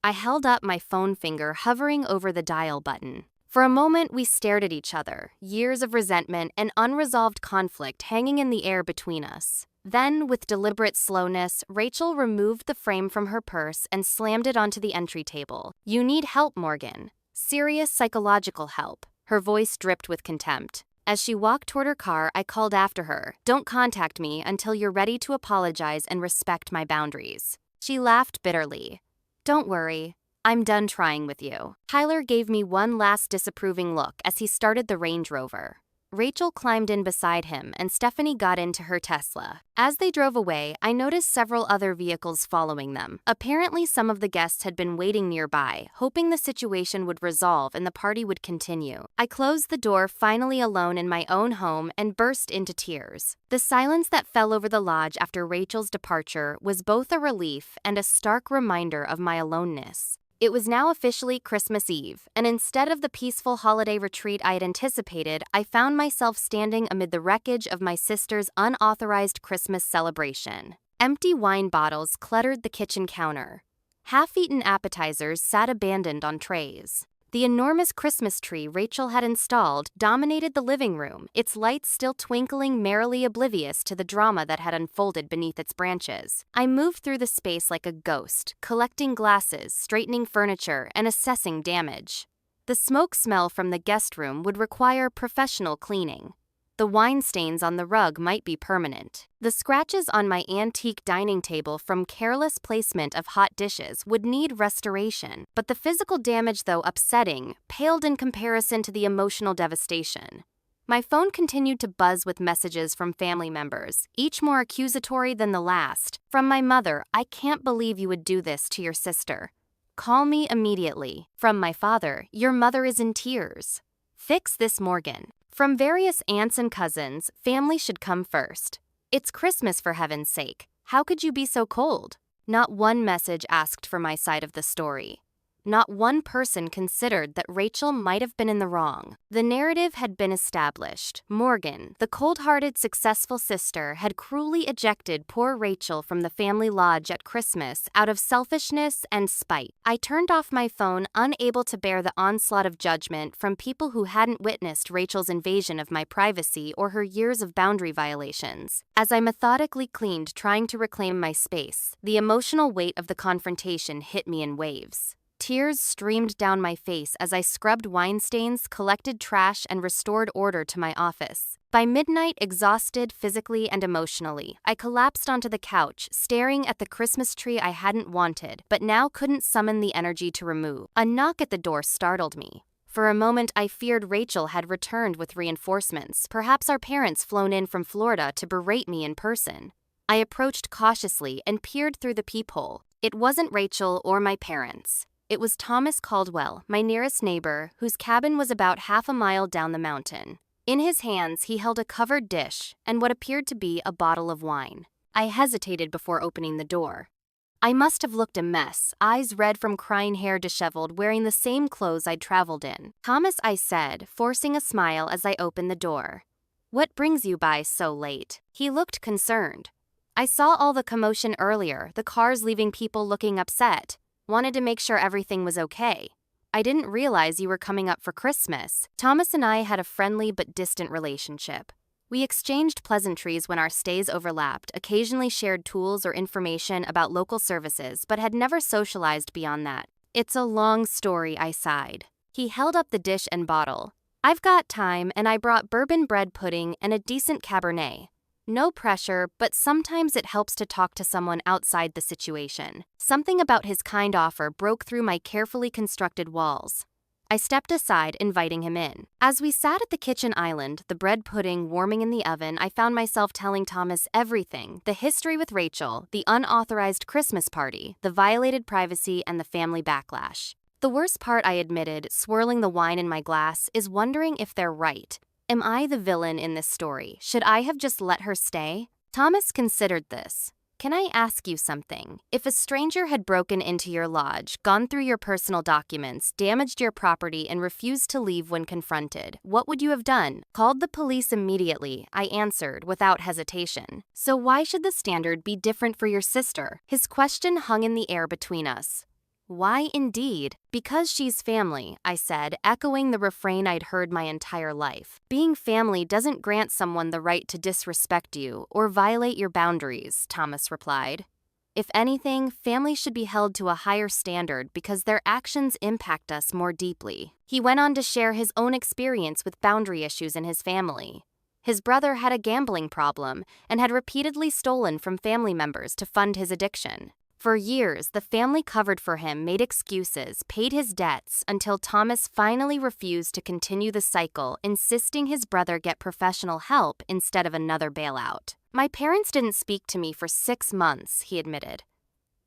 I held up my phone finger, hovering over the dial button. For a moment, we stared at each other, years of resentment and unresolved conflict hanging in the air between us. Then, with deliberate slowness, Rachel removed the frame from her purse and slammed it onto the entry table. You need help, Morgan. Serious psychological help. Her voice dripped with contempt. As she walked toward her car, I called after her. Don't contact me until you're ready to apologize and respect my boundaries. She laughed bitterly. Don't worry. I'm done trying with you. Tyler gave me one last disapproving look as he started the Range Rover. Rachel climbed in beside him and Stephanie got into her Tesla. As they drove away, I noticed several other vehicles following them. Apparently, some of the guests had been waiting nearby, hoping the situation would resolve and the party would continue. I closed the door, finally alone in my own home, and burst into tears. The silence that fell over the lodge after Rachel's departure was both a relief and a stark reminder of my aloneness. It was now officially Christmas Eve, and instead of the peaceful holiday retreat I had anticipated, I found myself standing amid the wreckage of my sister's unauthorized Christmas celebration. Empty wine bottles cluttered the kitchen counter. Half-eaten appetizers sat abandoned on trays. The enormous Christmas tree Rachel had installed dominated the living room, its lights still twinkling merrily oblivious to the drama that had unfolded beneath its branches. I moved through the space like a ghost, collecting glasses, straightening furniture, and assessing damage. The smoke smell from the guest room would require professional cleaning. The wine stains on the rug might be permanent. The scratches on my antique dining table from careless placement of hot dishes would need restoration. But the physical damage, though upsetting, paled in comparison to the emotional devastation. My phone continued to buzz with messages from family members, each more accusatory than the last. From my mother, "I can't believe you would do this to your sister. Call me immediately." From my father, "Your mother is in tears. Fix this, Morgan." From various aunts and cousins, family should come first. "It's Christmas, for heaven's sake. How could you be so cold?" Not one message asked for my side of the story. Not one person considered that Rachel might have been in the wrong. The narrative had been established. Morgan, the cold-hearted, successful sister, had cruelly ejected poor Rachel from the family lodge at Christmas out of selfishness and spite. I turned off my phone, unable to bear the onslaught of judgment from people who hadn't witnessed Rachel's invasion of my privacy or her years of boundary violations. As I methodically cleaned, trying to reclaim my space, the emotional weight of the confrontation hit me in waves. Tears streamed down my face as I scrubbed wine stains, collected trash, and restored order to my office. By midnight, exhausted physically and emotionally, I collapsed onto the couch, staring at the Christmas tree I hadn't wanted, but now couldn't summon the energy to remove. A knock at the door startled me. For a moment, I feared Rachel had returned with reinforcements, perhaps our parents flown in from Florida to berate me in person. I approached cautiously and peered through the peephole. It wasn't Rachel or my parents. It was Thomas Caldwell, my nearest neighbor, whose cabin was about half a mile down the mountain. In his hands, he held a covered dish and what appeared to be a bottle of wine. I hesitated before opening the door. I must have looked a mess, eyes red from crying, hair disheveled, wearing the same clothes I'd traveled in. "Thomas," I said, forcing a smile as I opened the door. "What brings you by so late?" He looked concerned. "I saw all the commotion earlier, the cars leaving, people looking upset. Wanted to make sure everything was okay. I didn't realize you were coming up for Christmas." Thomas and I had a friendly but distant relationship. We exchanged pleasantries when our stays overlapped, occasionally shared tools or information about local services, but had never socialized beyond that. "It's a long story," I sighed. He held up the dish and bottle. "I've got time, and I brought bourbon bread pudding and a decent Cabernet. No pressure, but sometimes it helps to talk to someone outside the situation." Something about his kind offer broke through my carefully constructed walls. I stepped aside, inviting him in. As we sat at the kitchen island, the bread pudding warming in the oven, I found myself telling Thomas everything: the history with Rachel, the unauthorized Christmas party, the violated privacy, and the family backlash. The worst part, I admitted, swirling the wine in my glass, is wondering if they're right. Am I the villain in this story? Should I have just let her stay? Thomas considered this. "Can I ask you something? If a stranger had broken into your lodge, gone through your personal documents, damaged your property, and refused to leave when confronted, what would you have done?" "Called the police immediately," I answered without hesitation. "So why should the standard be different for your sister?" His question hung in the air between us. "Why, indeed? Because she's family," I said, echoing the refrain I'd heard my entire life. "Being family doesn't grant someone the right to disrespect you or violate your boundaries," Thomas replied. "If anything, family should be held to a higher standard because their actions impact us more deeply." He went on to share his own experience with boundary issues in his family. His brother had a gambling problem and had repeatedly stolen from family members to fund his addiction. For years, the family covered for him, made excuses, paid his debts, until Thomas finally refused to continue the cycle, insisting his brother get professional help instead of another bailout. My parents didn't speak to me for 6 months, he admitted.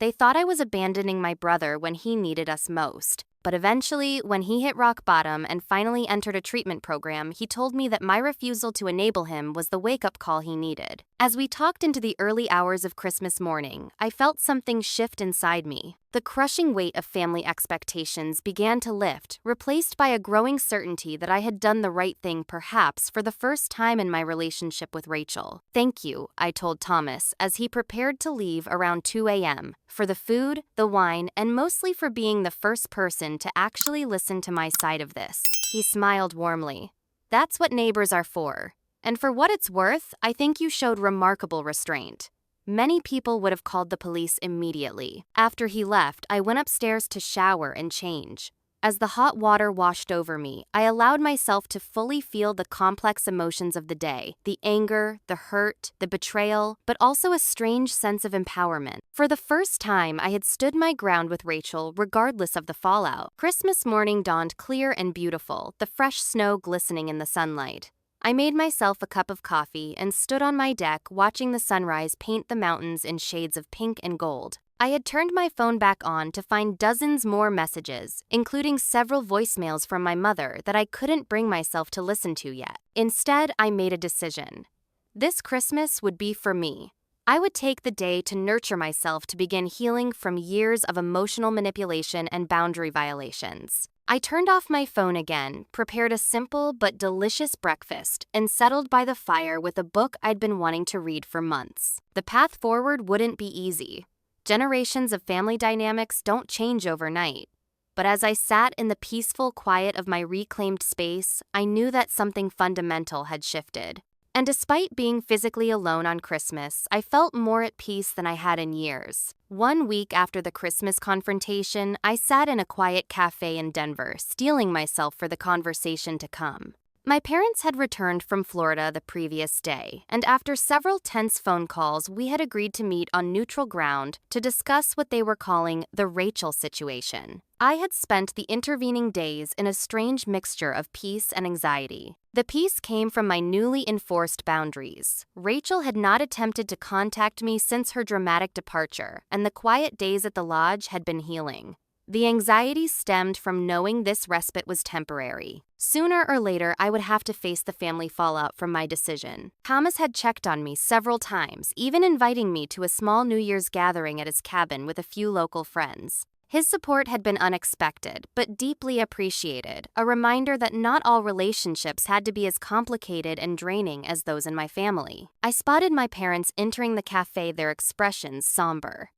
They thought I was abandoning my brother when he needed us most. But eventually, when he hit rock bottom and finally entered a treatment program, he told me that my refusal to enable him was the wake-up call he needed. As we talked into the early hours of Christmas morning, I felt something shift inside me. The crushing weight of family expectations began to lift, replaced by a growing certainty that I had done the right thing, perhaps for the first time in my relationship with Rachel. "Thank you," I told Thomas as he prepared to leave around 2 a.m., for the food, the wine, and mostly for being the first person to actually listen to my side of this. He smiled warmly. "That's what neighbors are for. And for what it's worth, I think you showed remarkable restraint." Many people would have called the police immediately. After he left, I went upstairs to shower and change. As the hot water washed over me, I allowed myself to fully feel the complex emotions of the day, the anger, the hurt, the betrayal, but also a strange sense of empowerment. For the first time, I had stood my ground with Rachel regardless of the fallout. Christmas morning dawned clear and beautiful, the fresh snow glistening in the sunlight. I made myself a cup of coffee and stood on my deck watching the sunrise paint the mountains in shades of pink and gold. I had turned my phone back on to find dozens more messages, including several voicemails from my mother that I couldn't bring myself to listen to yet. Instead, I made a decision. This Christmas would be for me. I would take the day to nurture myself to begin healing from years of emotional manipulation and boundary violations. I turned off my phone again, prepared a simple but delicious breakfast, and settled by the fire with a book I'd been wanting to read for months. The path forward wouldn't be easy. Generations of family dynamics don't change overnight. But as I sat in the peaceful quiet of my reclaimed space, I knew that something fundamental had shifted. And despite being physically alone on Christmas, I felt more at peace than I had in years. 1 week after the Christmas confrontation, I sat in a quiet cafe in Denver, steeling myself for the conversation to come. My parents had returned from Florida the previous day, and after several tense phone calls, we had agreed to meet on neutral ground to discuss what they were calling the Rachel situation. I had spent the intervening days in a strange mixture of peace and anxiety. The peace came from my newly enforced boundaries. Rachel had not attempted to contact me since her dramatic departure, and the quiet days at the lodge had been healing. The anxiety stemmed from knowing this respite was temporary. Sooner or later, I would have to face the family fallout from my decision. Thomas had checked on me several times, even inviting me to a small New Year's gathering at his cabin with a few local friends. His support had been unexpected, but deeply appreciated, a reminder that not all relationships had to be as complicated and draining as those in my family. I spotted my parents entering the cafe, their expressions somber.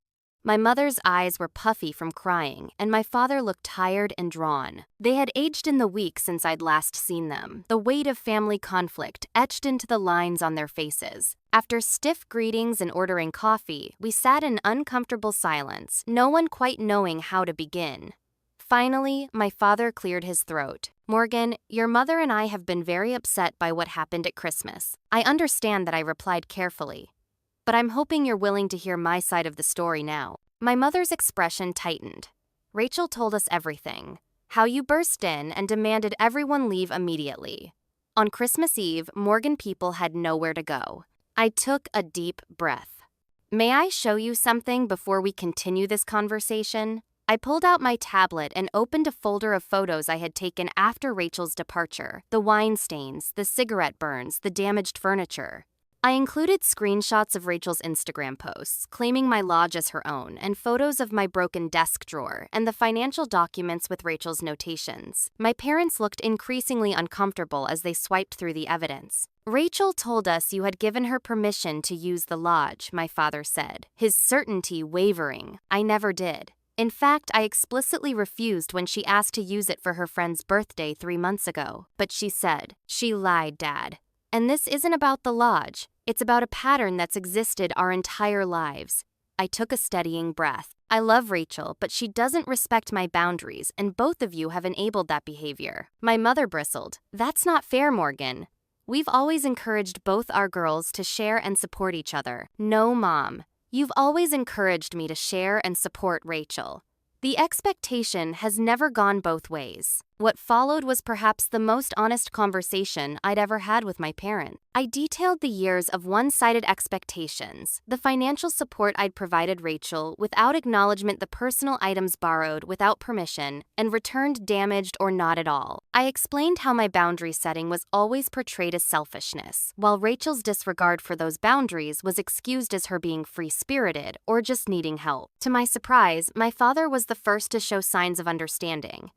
My mother's eyes were puffy from crying, and my father looked tired and drawn. They had aged in the weeks since I'd last seen them, the weight of family conflict etched into the lines on their faces. After stiff greetings and ordering coffee, we sat in uncomfortable silence, no one quite knowing how to begin. Finally, my father cleared his throat. "Morgan, your mother and I have been very upset by what happened at Christmas. I understand that," I replied carefully. "But I'm hoping you're willing to hear my side of the story now." My mother's expression tightened. "Rachel told us everything. How you burst in and demanded everyone leave immediately. On Christmas Eve, Morgan people had nowhere to go." I took a deep breath. "May I show you something before we continue this conversation?" I pulled out my tablet and opened a folder of photos I had taken after Rachel's departure. The wine stains, the cigarette burns, the damaged furniture. I included screenshots of Rachel's Instagram posts, claiming my lodge as her own, and photos of my broken desk drawer, and the financial documents with Rachel's notations. My parents looked increasingly uncomfortable as they swiped through the evidence. "Rachel told us you had given her permission to use the lodge," my father said, his certainty wavering. "I never did. In fact, I explicitly refused when she asked to use it for her friend's birthday 3 months ago. But she said, 'She lied, Dad.' And this isn't about the lodge. It's about a pattern that's existed our entire lives." I took a steadying breath. "I love Rachel, but she doesn't respect my boundaries, and both of you have enabled that behavior." My mother bristled. "That's not fair, Morgan. We've always encouraged both our girls to share and support each other." "No, Mom. You've always encouraged me to share and support Rachel. The expectation has never gone both ways. What followed was perhaps the most honest conversation I'd ever had with my parent. I detailed the years of one-sided expectations, the financial support I'd provided Rachel without acknowledgement, the personal items borrowed without permission and returned damaged or not at all. I explained how my boundary setting was always portrayed as selfishness, while Rachel's disregard for those boundaries was excused as her being free-spirited or just needing help. To my surprise, my father was the first to show signs of understanding.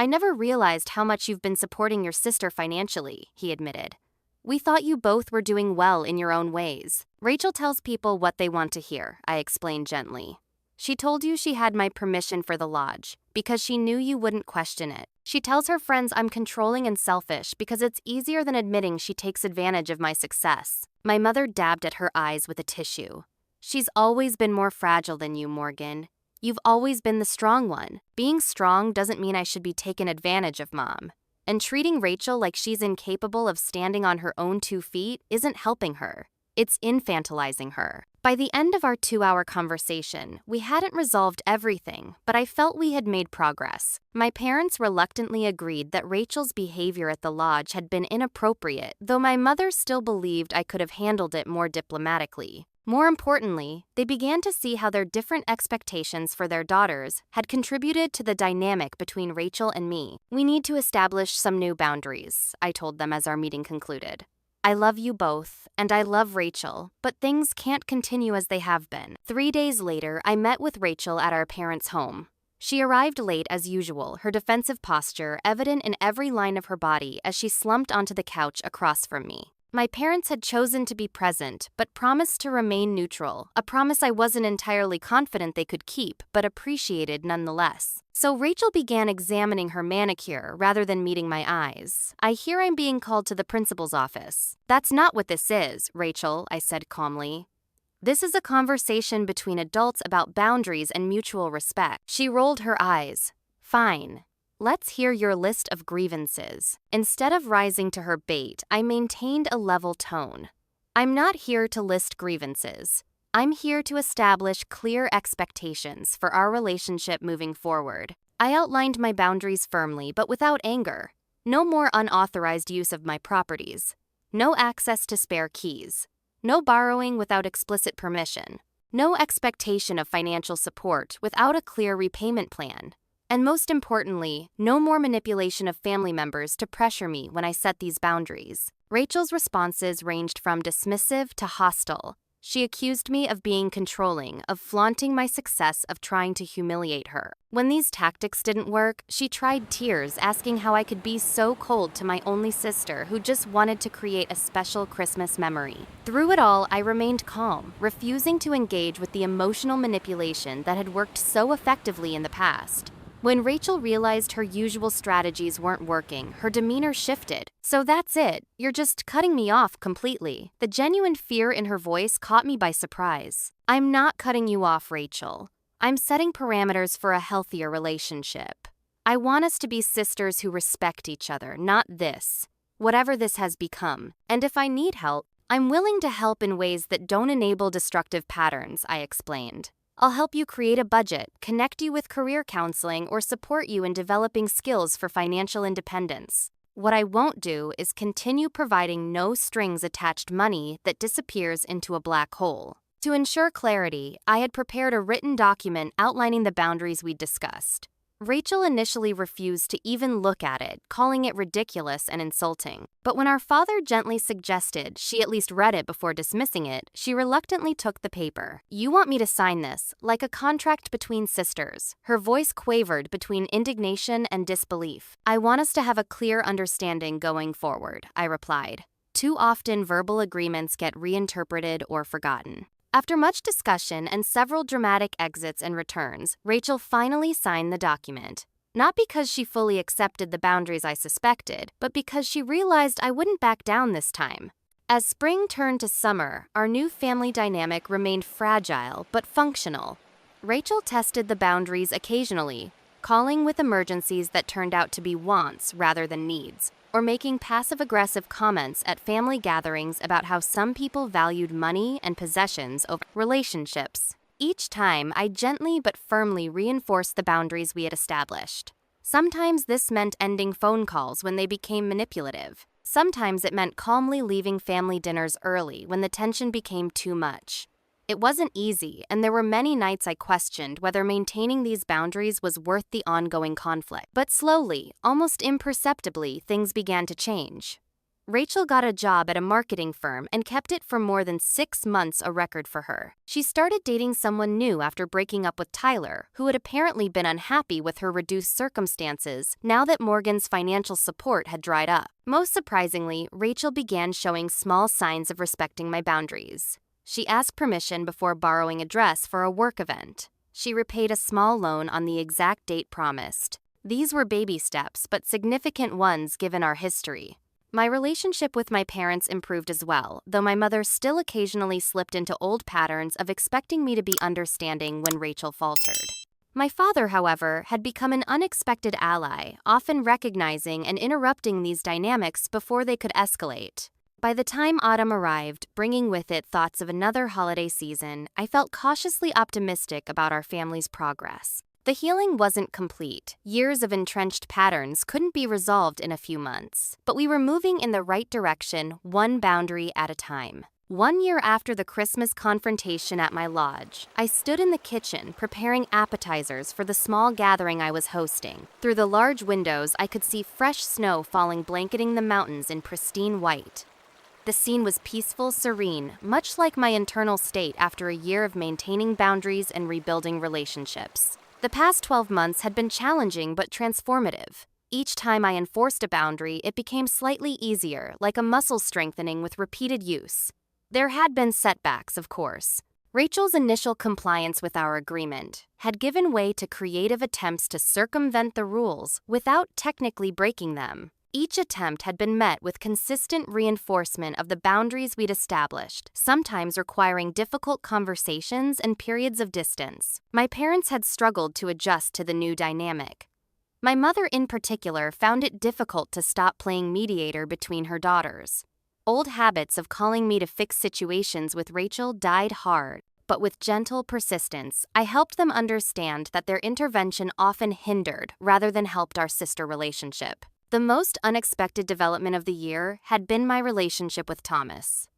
"I never realized how much you've been supporting your sister financially," he admitted. "We thought you both were doing well in your own ways." "Rachel tells people what they want to hear," I explained gently. "She told you she had my permission for the lodge because she knew you wouldn't question it. She tells her friends I'm controlling and selfish because it's easier than admitting she takes advantage of my success." My mother dabbed at her eyes with a tissue. "She's always been more fragile than you, Morgan. You've always been the strong one. Being strong doesn't mean I should be taken advantage of, Mom. And treating Rachel like she's incapable of standing on her own 2 feet isn't helping her. It's infantilizing her." By the end of our 2-hour conversation, we hadn't resolved everything, but I felt we had made progress. My parents reluctantly agreed that Rachel's behavior at the lodge had been inappropriate, though my mother still believed I could have handled it more diplomatically. More importantly, they began to see how their different expectations for their daughters had contributed to the dynamic between Rachel and me. "We need to establish some new boundaries," I told them as our meeting concluded. "I love you both, and I love Rachel, but things can't continue as they have been." 3 days later, I met with Rachel at our parents' home. She arrived late as usual, her defensive posture evident in every line of her body as she slumped onto the couch across from me. My parents had chosen to be present, but promised to remain neutral, a promise I wasn't entirely confident they could keep, but appreciated nonetheless. So Rachel began examining her manicure rather than meeting my eyes. "I hear I'm being called to the principal's office." "That's not what this is, Rachel," I said calmly. "This is a conversation between adults about boundaries and mutual respect." She rolled her eyes. "Fine. Let's hear your list of grievances." Instead of rising to her bait, I maintained a level tone. "I'm not here to list grievances. I'm here to establish clear expectations for our relationship moving forward." I outlined my boundaries firmly, but without anger. No more unauthorized use of my properties. No access to spare keys. No borrowing without explicit permission. No expectation of financial support without a clear repayment plan. And most importantly, no more manipulation of family members to pressure me when I set these boundaries. Rachel's responses ranged from dismissive to hostile. She accused me of being controlling, of flaunting my success, of trying to humiliate her. When these tactics didn't work, she tried tears, asking how I could be so cold to my only sister who just wanted to create a special Christmas memory. Through it all, I remained calm, refusing to engage with the emotional manipulation that had worked so effectively in the past. When Rachel realized her usual strategies weren't working, her demeanor shifted. "So that's it? You're just cutting me off completely." The genuine fear in her voice caught me by surprise. "I'm not cutting you off, Rachel. I'm setting parameters for a healthier relationship. I want us to be sisters who respect each other, not this, whatever this has become. And if I need help, I'm willing to help in ways that don't enable destructive patterns," I explained. "I'll help you create a budget, connect you with career counseling, or support you in developing skills for financial independence. What I won't do is continue providing no-strings-attached money that disappears into a black hole." To ensure clarity, I had prepared a written document outlining the boundaries we'd discussed. Rachel initially refused to even look at it, calling it ridiculous and insulting. But when our father gently suggested she at least read it before dismissing it, she reluctantly took the paper. "You want me to sign this, like a contract between sisters." Her voice quavered between indignation and disbelief. "I want us to have a clear understanding going forward," I replied. Too often verbal agreements get reinterpreted or forgotten. After much discussion and several dramatic exits and returns, Rachel finally signed the document. Not because she fully accepted the boundaries I suspected, but because she realized I wouldn't back down this time. As spring turned to summer, our new family dynamic remained fragile but functional. Rachel tested the boundaries occasionally, calling with emergencies that turned out to be wants rather than needs, or making passive-aggressive comments at family gatherings about how some people valued money and possessions over relationships. Each time, I gently but firmly reinforced the boundaries we had established. Sometimes this meant ending phone calls when they became manipulative. Sometimes it meant calmly leaving family dinners early when the tension became too much. It wasn't easy, and there were many nights I questioned whether maintaining these boundaries was worth the ongoing conflict. But slowly, almost imperceptibly, things began to change. Rachel got a job at a marketing firm and kept it for more than 6 months, a record for her. She started dating someone new after breaking up with Tyler, who had apparently been unhappy with her reduced circumstances now that Morgan's financial support had dried up. Most surprisingly, Rachel began showing small signs of respecting my boundaries. She asked permission before borrowing a dress for a work event. She repaid a small loan on the exact date promised. These were baby steps, but significant ones given our history. My relationship with my parents improved as well, though my mother still occasionally slipped into old patterns of expecting me to be understanding when Rachel faltered. My father, however, had become an unexpected ally, often recognizing and interrupting these dynamics before they could escalate. By the time autumn arrived, bringing with it thoughts of another holiday season, I felt cautiously optimistic about our family's progress. The healing wasn't complete. Years of entrenched patterns couldn't be resolved in a few months. But we were moving in the right direction, one boundary at a time. 1 year after the Christmas confrontation at my lodge, I stood in the kitchen preparing appetizers for the small gathering I was hosting. Through the large windows, I could see fresh snow falling, blanketing the mountains in pristine white. The scene was peaceful, serene, much like my internal state after a year of maintaining boundaries and rebuilding relationships. The past 12 months had been challenging but transformative. Each time I enforced a boundary, it became slightly easier, like a muscle strengthening with repeated use. There had been setbacks, of course. Rachel's initial compliance with our agreement had given way to creative attempts to circumvent the rules without technically breaking them. Each attempt had been met with consistent reinforcement of the boundaries we'd established, sometimes requiring difficult conversations and periods of distance. My parents had struggled to adjust to the new dynamic. My mother, in particular, found it difficult to stop playing mediator between her daughters. Old habits of calling me to fix situations with Rachel died hard, but with gentle persistence, I helped them understand that their intervention often hindered rather than helped our sister relationship. The most unexpected development of the year had been my relationship with Thomas.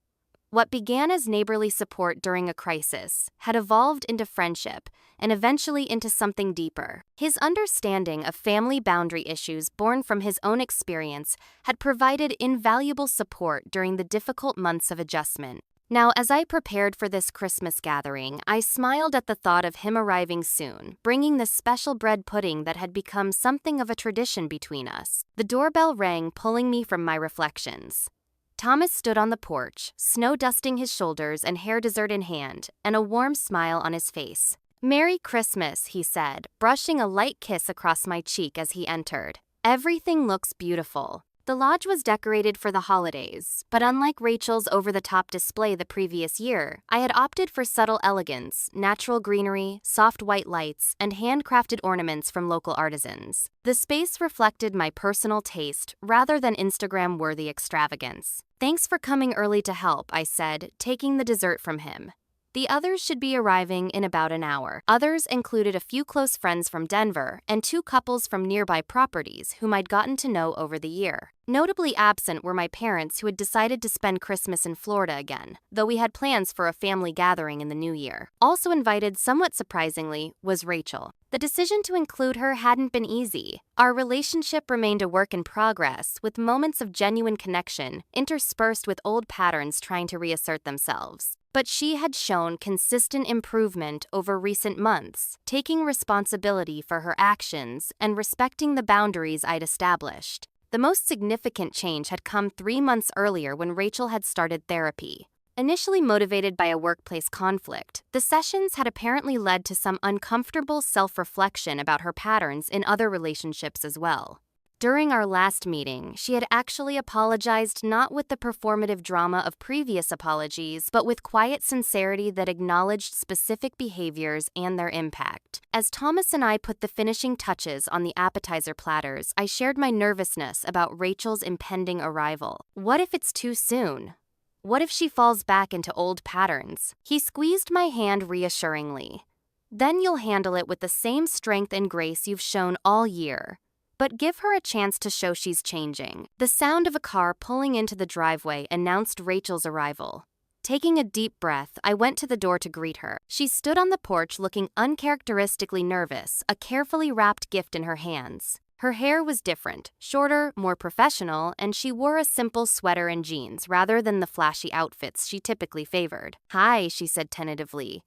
What began as neighborly support during a crisis had evolved into friendship and eventually into something deeper. His understanding of family boundary issues born from his own experience had provided invaluable support during the difficult months of adjustment. Now, as I prepared for this Christmas gathering, I smiled at the thought of him arriving soon, bringing the special bread pudding that had become something of a tradition between us. The doorbell rang, pulling me from my reflections. Thomas stood on the porch, snow dusting his shoulders and hair dessert in hand, and a warm smile on his face. "Merry Christmas," he said, brushing a light kiss across my cheek as he entered. "Everything looks beautiful." The lodge was decorated for the holidays, but unlike Rachel's over-the-top display the previous year, I had opted for subtle elegance, natural greenery, soft white lights, and handcrafted ornaments from local artisans. The space reflected my personal taste rather than Instagram-worthy extravagance. "Thanks for coming early to help," I said, taking the dessert from him. The others should be arriving in about an hour. Others included a few close friends from Denver and 2 couples from nearby properties whom I'd gotten to know over the year. Notably absent were my parents, who had decided to spend Christmas in Florida again, though we had plans for a family gathering in the new year. Also invited, somewhat surprisingly, was Rachel. The decision to include her hadn't been easy. Our relationship remained a work in progress, with moments of genuine connection interspersed with old patterns trying to reassert themselves. But she had shown consistent improvement over recent months, taking responsibility for her actions and respecting the boundaries I'd established. The most significant change had come 3 months earlier when Rachel had started therapy. Initially motivated by a workplace conflict, the sessions had apparently led to some uncomfortable self-reflection about her patterns in other relationships as well. During our last meeting, she had actually apologized not with the performative drama of previous apologies, but with quiet sincerity that acknowledged specific behaviors and their impact. As Thomas and I put the finishing touches on the appetizer platters, I shared my nervousness about Rachel's impending arrival. What if it's too soon? What if she falls back into old patterns? He squeezed my hand reassuringly. Then you'll handle it with the same strength and grace you've shown all year. But give her a chance to show she's changing. The sound of a car pulling into the driveway announced Rachel's arrival. Taking a deep breath, I went to the door to greet her. She stood on the porch looking uncharacteristically nervous, a carefully wrapped gift in her hands. Her hair was different, shorter, more professional, and she wore a simple sweater and jeans rather than the flashy outfits she typically favored. "Hi," she said tentatively.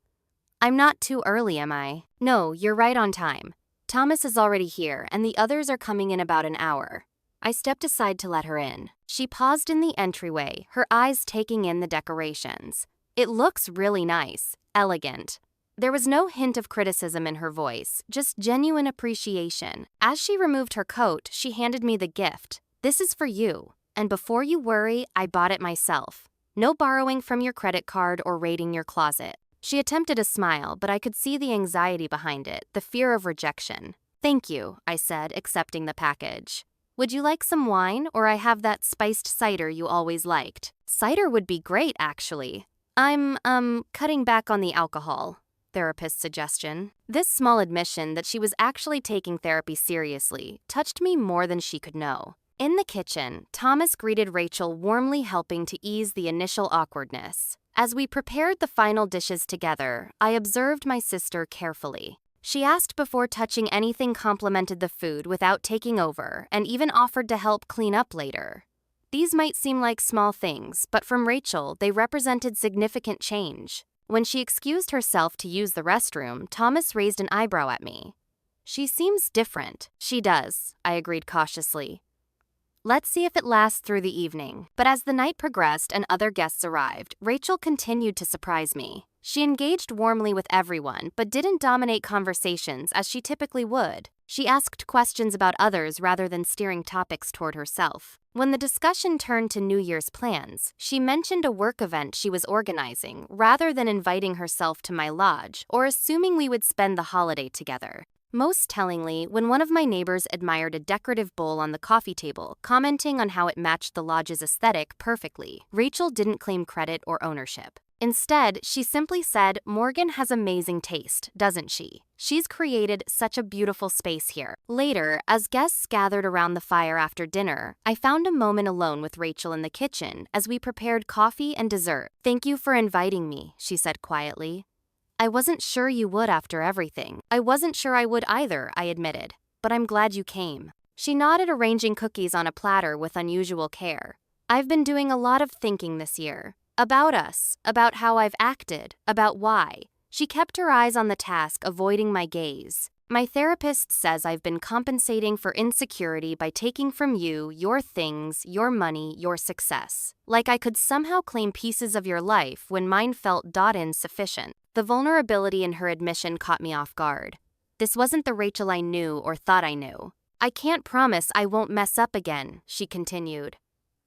"I'm not too early, am I?" "No, you're right on time. Thomas is already here, and the others are coming in about an hour." I stepped aside to let her in. She paused in the entryway, her eyes taking in the decorations. "It looks really nice, elegant." There was no hint of criticism in her voice, just genuine appreciation. As she removed her coat, she handed me the gift. "This is for you, and before you worry, I bought it myself. No borrowing from your credit card or raiding your closet." She attempted a smile, but I could see the anxiety behind it, the fear of rejection. "Thank you," I said, accepting the package. "Would you like some wine, or I have that spiced cider you always liked?" "Cider would be great, actually." "I'm, cutting back on the alcohol," therapist's suggestion. This small admission that she was actually taking therapy seriously touched me more than she could know. In the kitchen, Thomas greeted Rachel, warmly helping to ease the initial awkwardness. As we prepared the final dishes together, I observed my sister carefully. She asked before touching anything complimented the food without taking over, and even offered to help clean up later. These might seem like small things, but from Rachel, they represented significant change. When she excused herself to use the restroom, Thomas raised an eyebrow at me. "She seems different." "She does," I agreed cautiously. "Let's see if it lasts through the evening." But as the night progressed and other guests arrived, Rachel continued to surprise me. She engaged warmly with everyone, but didn't dominate conversations as she typically would. She asked questions about others rather than steering topics toward herself. When the discussion turned to New Year's plans, she mentioned a work event she was organizing rather than inviting herself to my lodge or assuming we would spend the holiday together. Most tellingly, when one of my neighbors admired a decorative bowl on the coffee table, commenting on how it matched the lodge's aesthetic perfectly, Rachel didn't claim credit or ownership. Instead, she simply said, "Morgan has amazing taste, doesn't she? She's created such a beautiful space here." Later, as guests gathered around the fire after dinner, I found a moment alone with Rachel in the kitchen as we prepared coffee and dessert. "Thank you for inviting me," she said quietly. "I wasn't sure you would after everything." "I wasn't sure I would either," I admitted, "but I'm glad you came." She nodded, arranging cookies on a platter with unusual care. "I've been doing a lot of thinking this year. About us, about how I've acted, about why." She kept her eyes on the task, avoiding my gaze. "My therapist says I've been compensating for insecurity by taking from you your things, your money, your success. Like I could somehow claim pieces of your life when mine felt insufficient." The vulnerability in her admission caught me off guard. This wasn't the Rachel I knew or thought I knew. "I can't promise I won't mess up again," she continued.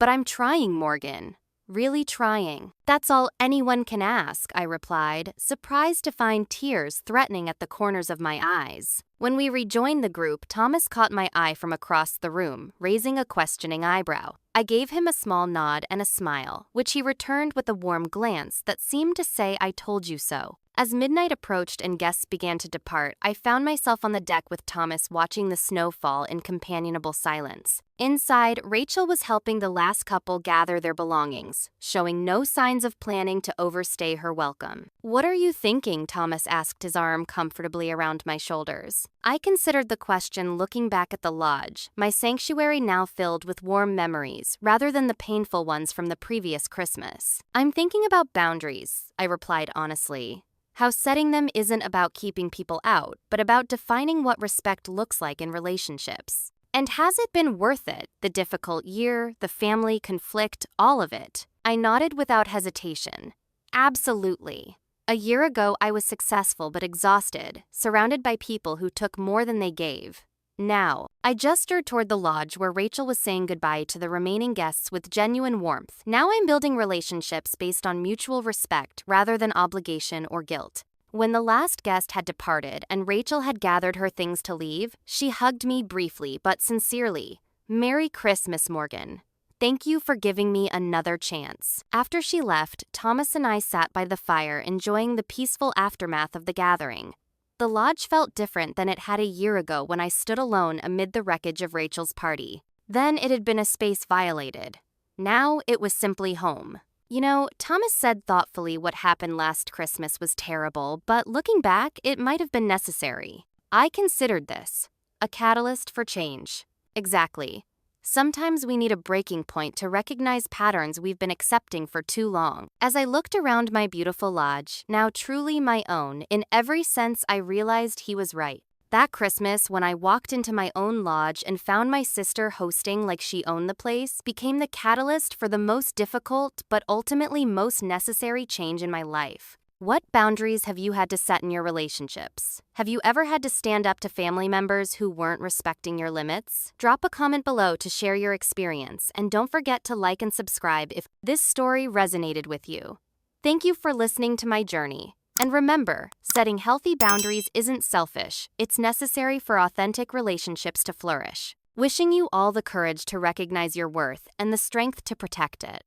"But I'm trying, Morgan. Really trying." "That's all anyone can ask," I replied, surprised to find tears threatening at the corners of my eyes. When we rejoined the group, Thomas caught my eye from across the room, raising a questioning eyebrow. I gave him a small nod and a smile, which he returned with a warm glance that seemed to say, "I told you so." As midnight approached and guests began to depart, I found myself on the deck with Thomas watching the snow fall in companionable silence. Inside, Rachel was helping the last couple gather their belongings, showing no signs of planning to overstay her welcome. "What are you thinking?" Thomas asked, his arm comfortably around my shoulders. I considered the question, looking back at the lodge, my sanctuary now filled with warm memories rather than the painful ones from the previous Christmas. "I'm thinking about boundaries," I replied honestly. "How setting them isn't about keeping people out, but about defining what respect looks like in relationships. And has it been worth it? The difficult year, the family conflict, all of it." I nodded without hesitation. "Absolutely. A year ago, I was successful but exhausted, surrounded by people who took more than they gave. Now, I gestured toward the lodge where Rachel was saying goodbye to the remaining guests with genuine warmth. Now I'm building relationships based on mutual respect rather than obligation or guilt. When the last guest had departed and Rachel had gathered her things to leave, she hugged me briefly but sincerely. "Merry Christmas, Morgan. Thank you for giving me another chance." After she left, Thomas and I sat by the fire enjoying the peaceful aftermath of the gathering. The lodge felt different than it had a year ago when I stood alone amid the wreckage of Rachel's party. Then it had been a space violated. Now it was simply home. You know, Thomas said thoughtfully what happened last Christmas was terrible, but looking back, it might have been necessary. I considered this a catalyst for change. Exactly. Sometimes we need a breaking point to recognize patterns we've been accepting for too long. As I looked around my beautiful lodge, now truly my own, in every sense I realized he was right. That Christmas, when I walked into my own lodge and found my sister hosting like she owned the place, became the catalyst for the most difficult but ultimately most necessary change in my life. What boundaries have you had to set in your relationships? Have you ever had to stand up to family members who weren't respecting your limits? Drop a comment below to share your experience, and don't forget to like and subscribe if this story resonated with you. Thank you for listening to my journey. And remember, setting healthy boundaries isn't selfish, it's necessary for authentic relationships to flourish. Wishing you all the courage to recognize your worth and the strength to protect it.